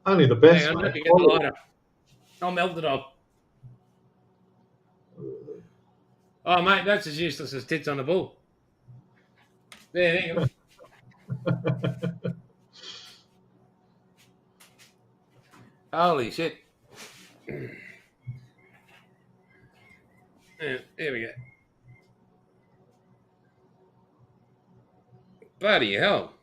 Only the best. Hang on, let me get the lighter. I'll melt it off. Oh, mate, that's as useless as tits on a bull. There you go. Holy shit. There we go. Bloody hell.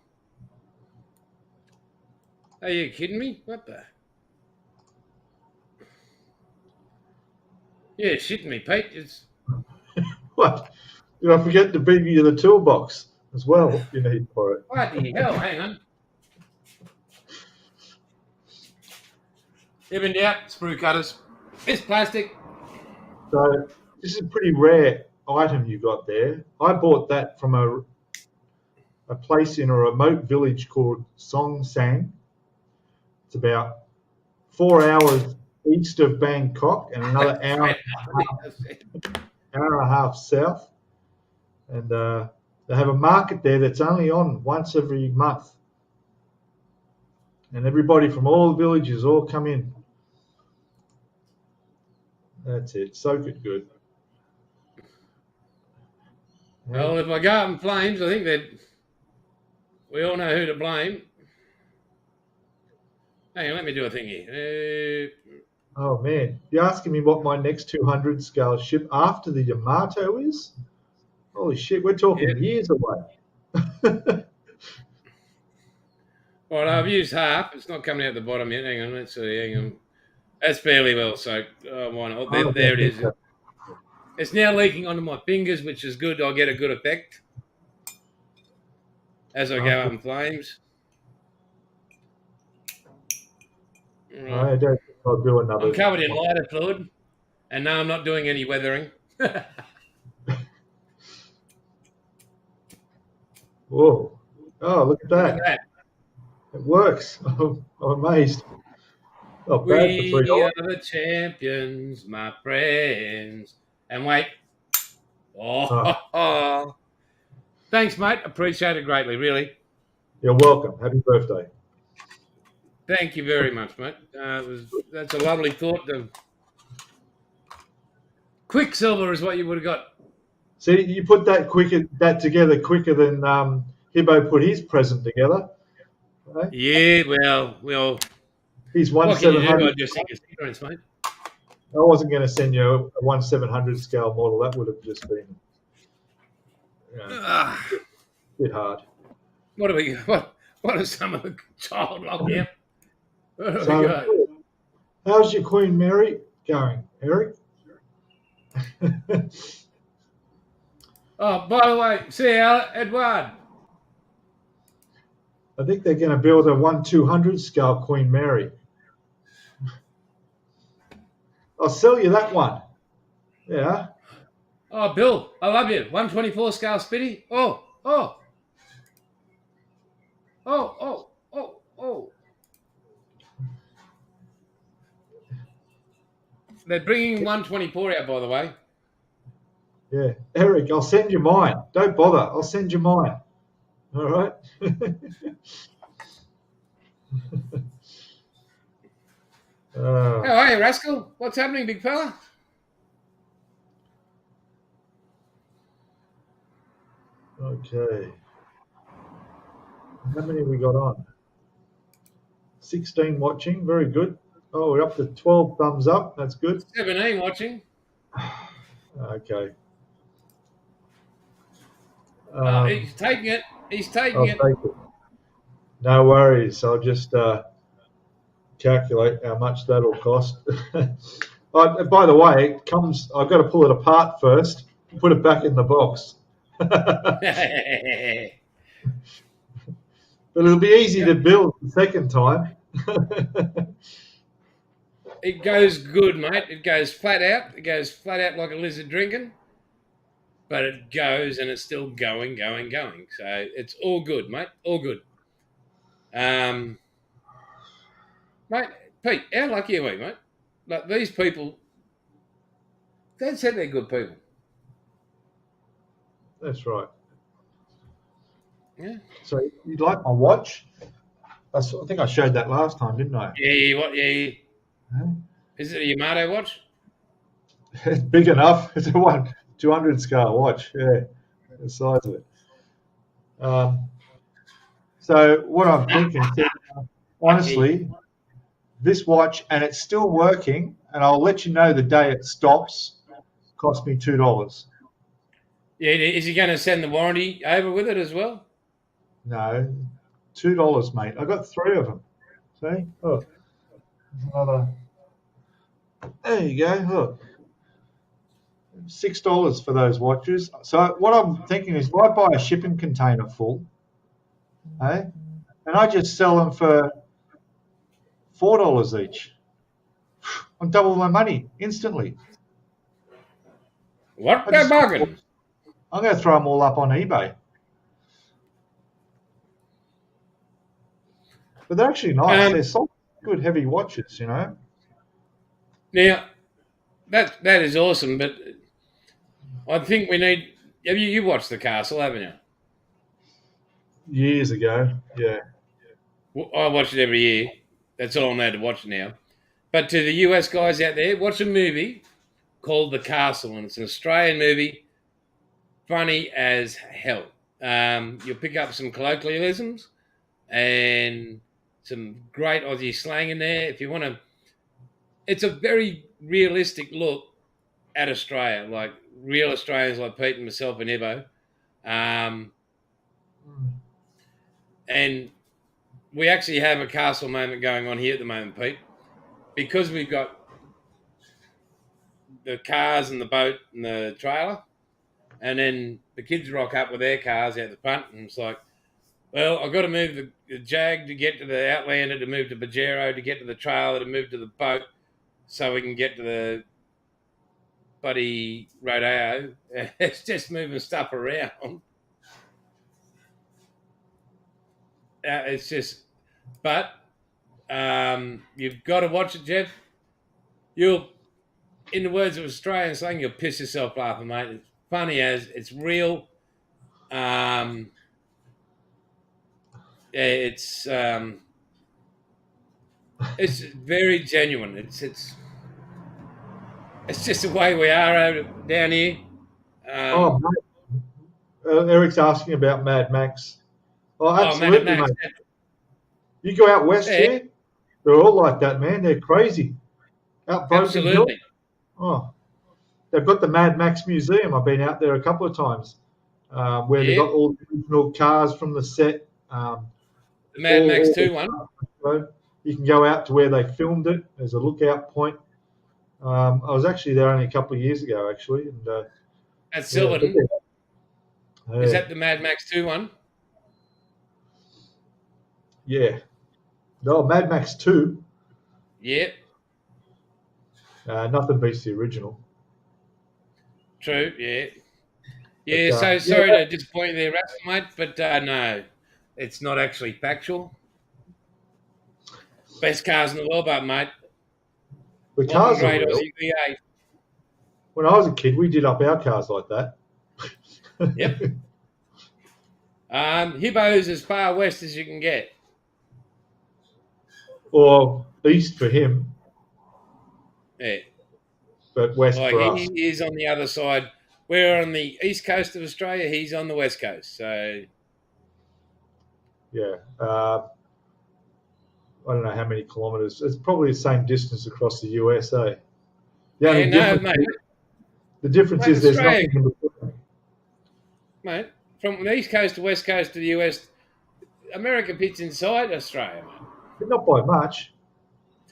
Are you kidding me? What the? Yeah, shitting me, Pete. It's... What? Did I forget to bring you the toolbox as well if you need for it? Bloody hell, hang on. Even doubt, sprue cutters. It's plastic. So this is a pretty rare item you got there. I bought that from a place in a remote village called Song Sang. It's about 4 hours east of Bangkok and another hour and a half south. And they have a market there that's only on once every month. And everybody from all the villages all come in. That's it. Soak it good. Well, if I go up in flames, I think that we all know who to blame. Hang on, let me do a thing here. Oh, man. You're asking me what my next 200 scale ship after the Yamato is? Holy shit, we're talking years away. Well, I've used half. It's not coming out the bottom yet. Hang on, let's see. Hang on. That's fairly well soaked. Oh, why not? Oh, there it is. It's now leaking onto my fingers, which is good. I'll get a good effect as I go up in flames. Right. I don't think I'll do another. I'm covered in lighter fluid, and no, I'm not doing any weathering. Whoa. Oh, look at that. It works. I'm amazed. Not bad We for $3. are the champions, my friends. And wait. Oh. Thanks, mate. Appreciate it greatly, really. You're welcome. Happy birthday. Thank you very much, mate. That's a lovely thought. Quicksilver is what you would have got. See, you put that together quicker than Hibbo put his present together. Right? Yeah, well. He's What can you do? 1/700. I just think it's ignorance, mate. I wasn't going to send you a 1/700 scale model. That would have just been a bit hard. What do we? What are some of the child lockdown? So, how's your Queen Mary going, Eric? Oh, by the way, see you, Edward. I think they're going to build a 1/200 scale Queen Mary. I'll sell you that one. Yeah. Oh, Bill, I love you. 124 scale Spitty. Oh. Oh. They're bringing 124 out, by the way. Yeah, Eric, I'll send you mine. Don't bother. I'll send you mine. All right. How are you, Rascal? What's happening, big fella? Okay. How many have we got on? 16 watching. Very good. Oh, we're up to 12 thumbs up. That's good. 17 watching. Okay. He's taking it. He's taking I'll it. take it. No worries. I'll just calculate how much that'll cost. By the way, it comes. I've got to pull it apart first, put it back in the box. But it'll be easy to build the second time. It goes good, mate. It goes flat out. It goes flat out like a lizard drinking. But it goes and it's still going. So it's all good, mate. All good. Mate, Pete, how lucky are we, mate? Like these people, they said they're good people. That's right. Yeah. So you'd like my watch? I think I showed that last time, didn't I? Yeah. What? Yeah. Huh? Is it a Yamato watch? It's big enough. It's a 200 scale watch. Yeah, the size of it. So what I'm thinking, honestly, this watch, and it's still working, and I'll let you know the day it stops, cost me $2. Yeah. Is he going to send the warranty over with it as well? No, $2, mate. I got 3 of them. See? Look, there's another. There you go. Look, $6 for those watches. So what I'm thinking is, if I buy a shipping container full, and I just sell them for $4 each, I'm double my money instantly. What a bargain! I'm going to throw them all up on eBay. But they're actually nice. They're soft, good, heavy watches, you know. Now, that is awesome, but I think we need. Have you watched The Castle, haven't you? Years ago, yeah. Well, I watch it every year. That's all I'm allowed to watch now. But to the US guys out there, watch a movie called The Castle, and it's an Australian movie, funny as hell. You'll pick up some colloquialisms and some great Aussie slang in there. If you want to, it's a very realistic look at Australia, like real Australians like Pete and myself and Hibbo. And we actually have a castle moment going on here at the moment, Pete, because we've got the cars and the boat and the trailer, and then the kids rock up with their cars out the front, and it's like, well, I've got to move the Jag to get to the Outlander, to move to Pajero, to get to the trailer, to move to the boat, so we can get to the buddy rodeo. It's just moving stuff around. It's just, but you've got to watch it, Jeff. You'll, in the words of Australian slang, you'll piss yourself laughing, mate. It's funny as it's real. It's very genuine. It's just the way we are down here. Eric's asking about Mad Max. Oh, absolutely, Mad Max. mate. You go out west here, they're all like that, man. They're crazy. Out Broken Hill. Oh, they've got the Mad Max Museum. I've been out there a couple of times, where they've got all the original cars from the set. The Mad Max 2 one. You can go out to where they filmed it. There's a lookout point. I was actually there only a couple of years ago, actually. And, at Silverton. Yeah. Is that the Mad Max 2 one? Yeah. No, Mad Max 2. Yep. Nothing beats the original. True, yeah. Yeah, sorry to disappoint you there, Rascal, mate, but no. it's not actually factual. Best cars in the world, but mate, The modern cars are grade real. Aussie V8. When I was a kid, we did up our cars like that. Yep. Hibbo's as far west as you can get. Or east for him, Yeah. but west Like for us. he is on the other side. We're on the east coast of Australia. He's on the west coast. So Yeah. I don't know how many kilometres. It's probably the same distance across the USA. The only difference, the difference is there's Australia, nothing in between. mate. From the east coast to west coast to the US, America fits inside Australia, mate. But not by much.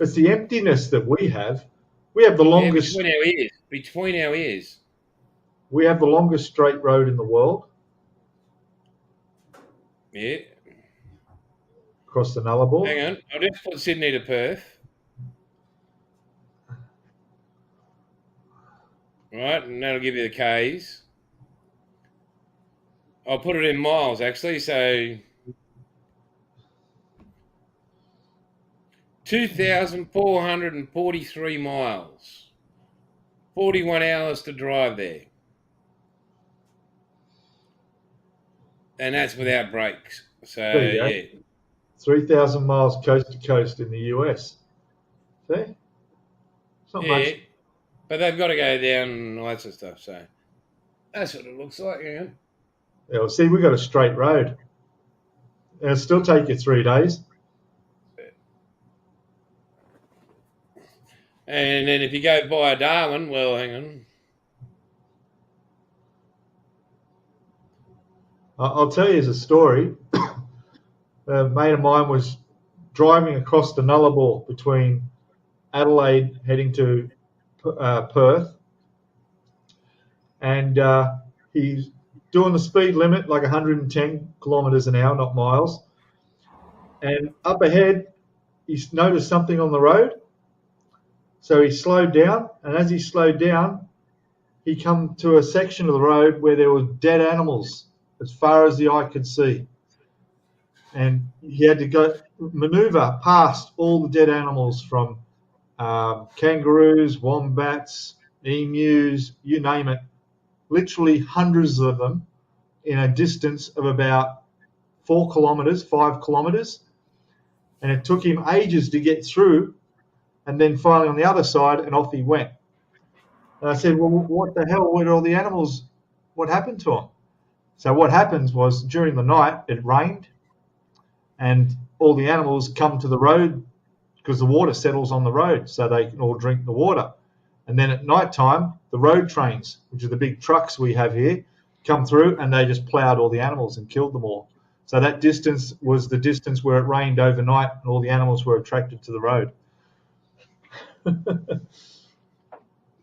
It's the emptiness that we have. We have the Yeah, longest. between our ears. Between our ears. We have the longest straight road in the world. Yeah. Across the Nullarbor. Hang on. I'll just put Sydney to Perth. Right, and that'll give you the Ks. I'll put it in miles, actually. So 2,443 miles. 41 hours to drive there. And that's without brakes. So, yeah. 3,000 miles coast to coast in the US. See? It's not much. But they've got to go down and all that sort of stuff. So that's what it looks like. Yeah, well, see, we've got a straight road. It'll still take you 3 days. And then if you go via Darwin, well, hang on. I'll tell you as a story. A mate of mine was driving across the Nullarbor between Adelaide heading to Perth, and he's doing the speed limit like 110 kilometres an hour, not miles. And up ahead, he noticed something on the road, so he slowed down. And as he slowed down, he come to a section of the road where there were dead animals as far as the eye could see. And he had to go maneuver past all the dead animals from kangaroos, wombats, emus, you name it, literally hundreds of them in a distance of about 4 kilometres, 5 kilometres. And it took him ages to get through, and then finally on the other side, and off he went. And I said, well, what the hell were all the animals, what happened to them? So what happens was during the night it rained, and all the animals come to the road because the water settles on the road so they can all drink the water. And then at night time, the road trains, which are the big trucks we have here, come through and they just ploughed all the animals and killed them all. So that distance was the distance where it rained overnight and all the animals were attracted to the road.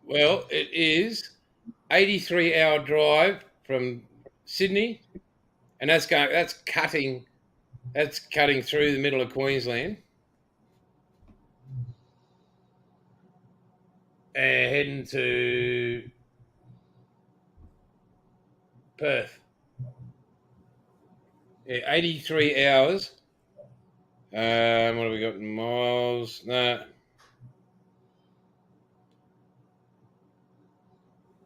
Well, it is 83-hour drive from Sydney, and that's cutting through the middle of Queensland and heading to Perth. Yeah, 83 hours. What have we got in miles? No.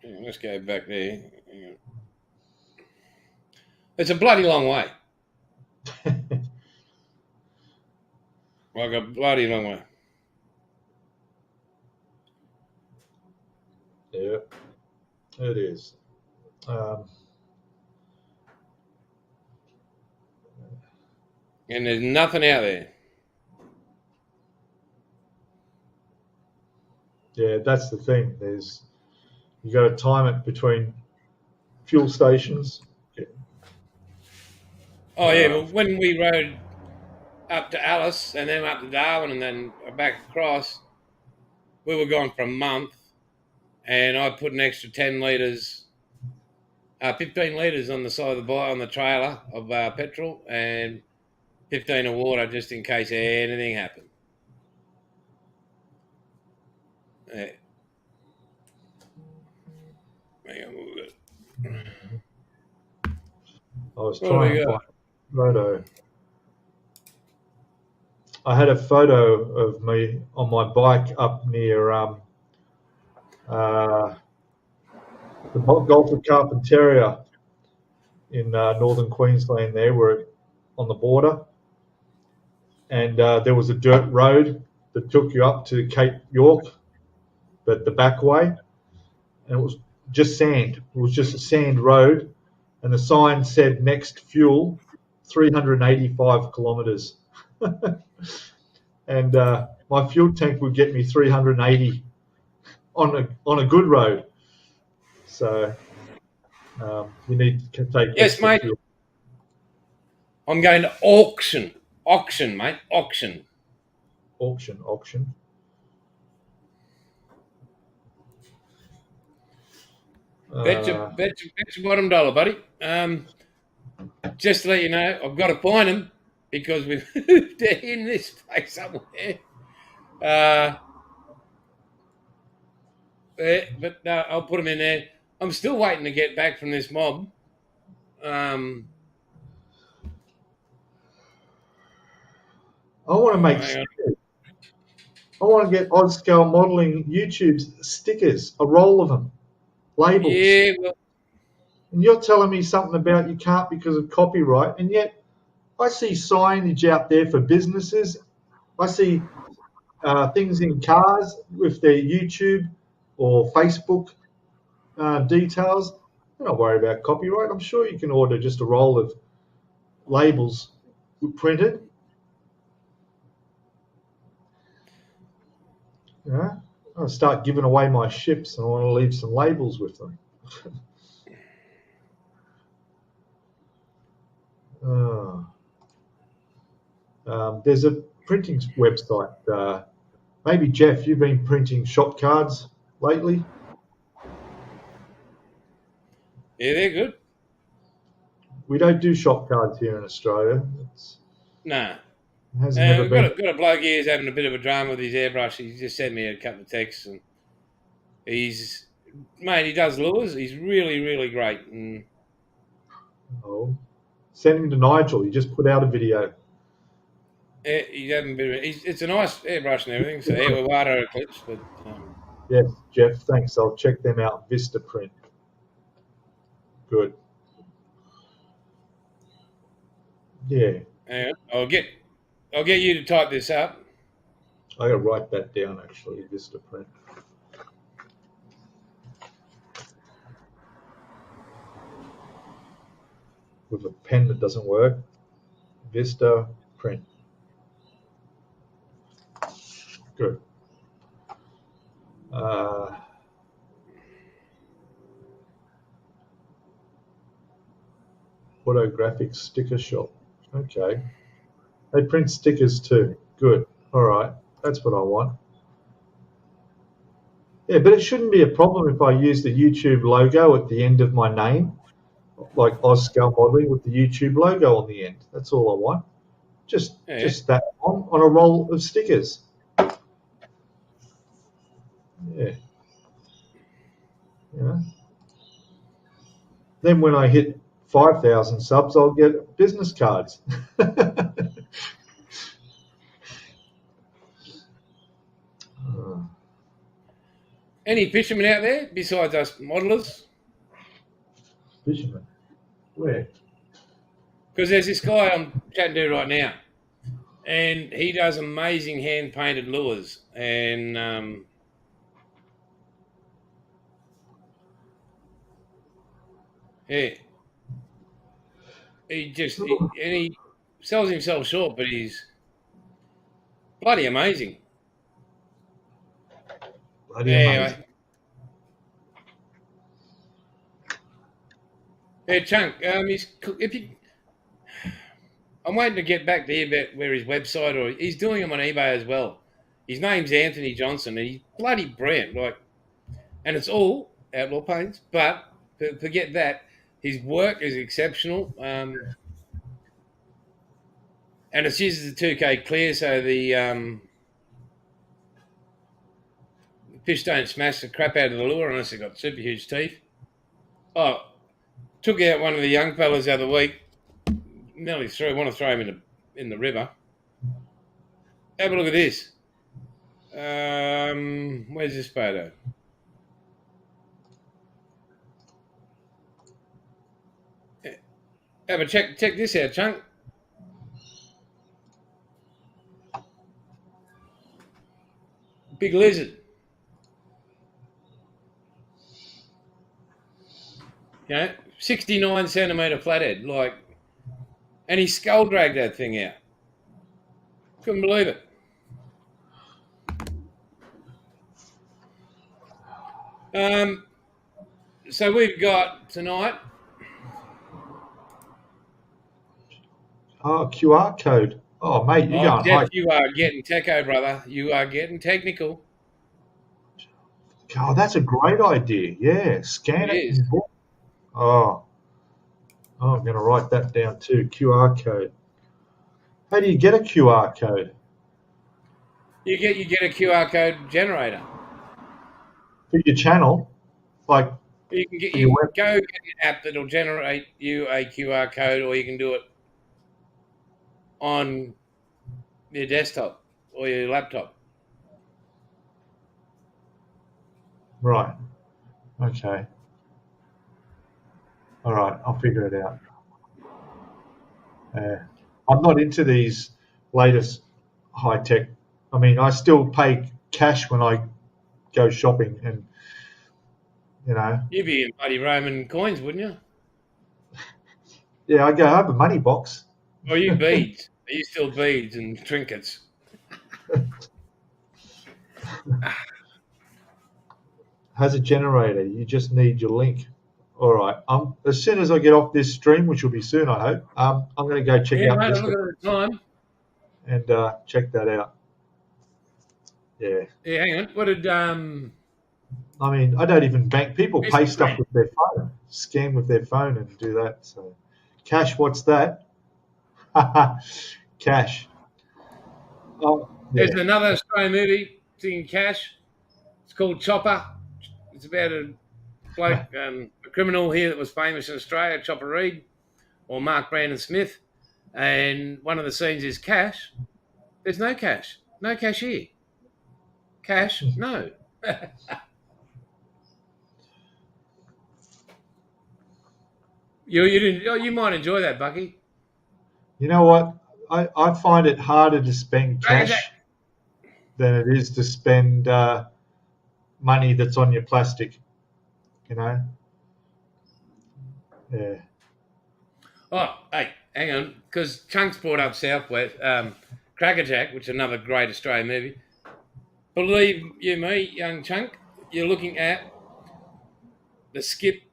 Let's go back there. It's a bloody long way. Like a bloody long way. Yeah, it is. And there's nothing out there. Yeah, that's the thing. You got to time it between fuel stations. Oh yeah, well when we rode up to Alice and then up to Darwin and then back across, we were gone for a month, and I put an extra 10 litres, 15 litres on the side of the bike on the trailer of petrol and 15 of water just in case anything happened. Yeah. Hang on, I was trying to find a photo. I had a photo of me on my bike up near the Gulf of Carpentaria in northern Queensland. There, we're on the border, and there was a dirt road that took you up to Cape York, but the back way, and it was just sand. It was just a sand road, and the sign said next fuel 385 kilometres. And my fuel tank would get me 380 on a good road. So you need to take Yes, mate. fuel. I'm going to auction, mate, auction. Auction. Bet your bottom dollar, buddy. Just to let you know, I've got to find them because we've moved in this place somewhere. But I'll put them in there. I'm still waiting to get back from this mob. I want to make stickers. I want to get Odd Scale Modelling YouTube stickers, a roll of them, labels. Yeah, well, and you're telling me something about you can't because of copyright, and yet I see signage out there for businesses. I see things in cars with their YouTube or Facebook details. I'm not worried about copyright. I'm sure you can order just a roll of labels printed. Yeah, I'll start giving away my ships, and I want to leave some labels with them. There's a printing website. Maybe Jeff, you've been printing shop cards lately. yeah, they're good. We don't do shop cards here in Australia. Nah. Hasn't never We've been. got a bloke here who's having a bit of a drama with his airbrush. He just sent me a couple of texts, and he does lures. He's really, really great. And Oh, send him to Nigel. He just put out a video. he's having a bit of it's a nice airbrush and everything. So yeah, we're water eclipse, but Yes, Jeff. Thanks. I'll check them out. Vista Print. Good. Yeah. I'll get you to type this up. I gotta write that down actually. Vista Print. With a pen that doesn't work. Vista Print. Good. Photographic sticker shop. Okay. They print stickers too. Good. All right. That's what I want. Yeah, but it shouldn't be a problem if I use the YouTube logo at the end of my name, like Auscal Modelling with the YouTube logo on the end. That's all I want. Just that on a roll of stickers. Yeah. Yeah. Then when I hit 5,000 subs, I'll get business cards. Any fishermen out there besides us modelers? Fishermen? Where? Because there's this guy I'm chatting to right now, and he does amazing hand-painted lures, and yeah, he sells himself short, but he's bloody amazing. Amazing. Yeah, Chunk. I'm waiting to get back to hear about where his website, or he's doing them on eBay as well. His name's Anthony Johnson, and he's bloody brilliant. And it's all outlaw paints, but forget that. His work is exceptional, and it uses the 2K clear, so the fish don't smash the crap out of the lure unless they've got super huge teeth. Oh, took out one of the young fellas the other week. Nearly want to throw him in the river. Have a look at this. Where's this photo? Have a check this out, Chunk. Big lizard. 69 centimetre flathead, and he skull dragged that thing out. Couldn't believe it. So we've got tonight. Oh, QR code. Oh, mate, you're going Jeff, high. you are getting techo, brother. You are getting technical. Oh, that's a great idea. Yeah, scan It it. is. And book. Oh, I'm going to write that down too. QR code. How do you get a QR code? You get a QR code generator. For your channel? Like, You can for your web? go get an app that'll generate you a QR code, or you can do it on your desktop or your laptop. Right. Okay. All right, I'll figure it out. I'm not into these latest high tech. I mean, I still pay cash when I go shopping, and You'd be in bloody Roman coins, wouldn't you? yeah, I go have a money box. Or are you beads? Are you still beads and trinkets? Has a generator. You just need your link. All right. As soon as I get off this stream, which will be soon, I hope, I'm going to go check out Mate, this look at the time. and check that out. Yeah. Yeah, hang on. What did I mean, I don't even bank. People pay stuff with their phone, scan with their phone, and do that. So, Cash, what's that? Cash. Oh, yeah. There's another Australian movie singing Cash. It's called Chopper. It's about a bloke, a criminal here that was famous in Australia, Chopper Reed, or Mark Brandon Smith. And one of the scenes is Cash. There's no cash. No cash here. Cash? No. You didn't. Oh, you might enjoy that, Bucky. You know what? I find it harder to spend cash than it is to spend money that's on your plastic. Yeah. Oh, hey, hang on, because Chunk's brought up Southwest Crackerjack, which is another great Australian movie. Believe you me, young Chunk, you're looking at the skip.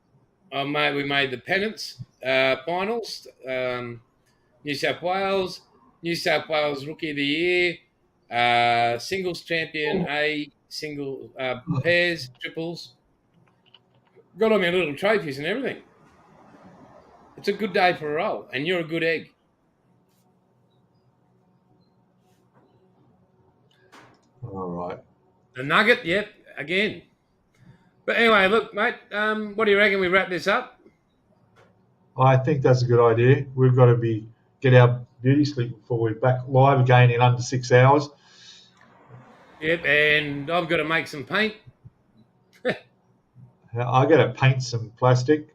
We made the Pennants finals. New South Wales Rookie of the Year, singles champion, single pairs, triples. Got on me little trophies and everything. It's a good day for a roll, and you're a good egg. All right. The nugget, yep, again. But anyway, look, mate, what do you reckon we wrap this up? I think that's a good idea. We've got to get our beauty sleep before we're back live again in under 6 hours. Yep, and I've got to make some paint. I got to paint some plastic.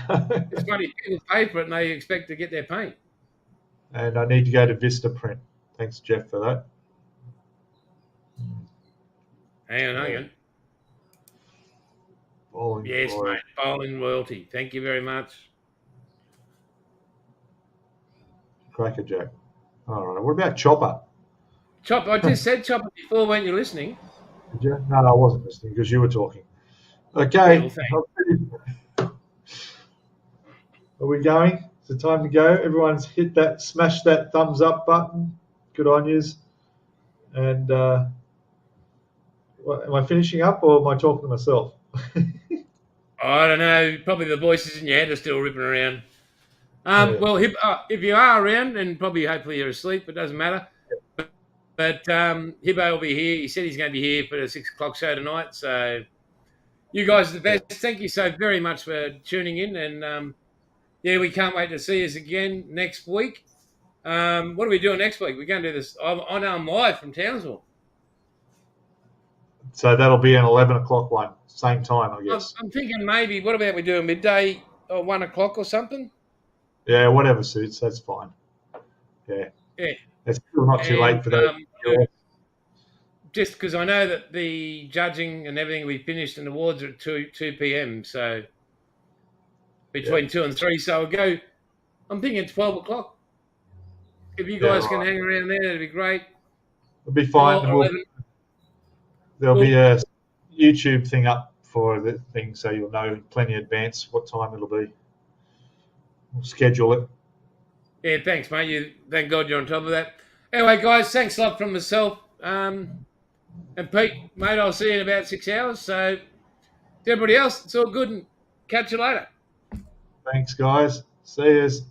It's funny, people pay for it and they expect to get their paint. And I need to go to Vista Print. Thanks, Jeff, for that. Hang on. Bowling Yes, royalty. mate, bowling royalty. Thank you very much. Crackerjack. All right. What about Chopper? Chopper, I just said Chopper before, weren't you listening? Did you? No, I wasn't listening because you were talking. Okay. Are we going? Is it time to go? Everyone's smash that thumbs up button. Good on yous. And am I finishing up or am I talking to myself? I don't know. Probably the voices in your head are still ripping around. Well, if you are around, and hopefully you're asleep, it doesn't matter. But Hibbo will be here. He said he's going to be here for the 6 o'clock show tonight. So you guys are the best. Thank you so very much for tuning in. And, we can't wait to see us again next week. What are we doing next week? We're going to do this. I know I'm live from Townsville. So that'll be an 11 o'clock one, same time, I guess. I'm thinking maybe, what about we do a midday or 1 o'clock or something? Yeah, whatever suits. That's fine. Yeah. Yeah. It's still not too late for those. Just because I know that the judging and everything will be finished and the awards are at 2 p.m. So between 2 and 3. So I'll go, I'm thinking 12 o'clock. If you guys can hang around there, that'd be great. It'll be fine. There'll be a YouTube thing up for the thing, so you'll know plenty in advance what time it'll be. We'll schedule it. Yeah, thanks, mate. Thank God you're on top of that. Anyway, guys, thanks a lot from myself. And Pete, mate, I'll see you in about 6 hours. So to everybody else, it's all good and catch you later. Thanks, guys. See yous.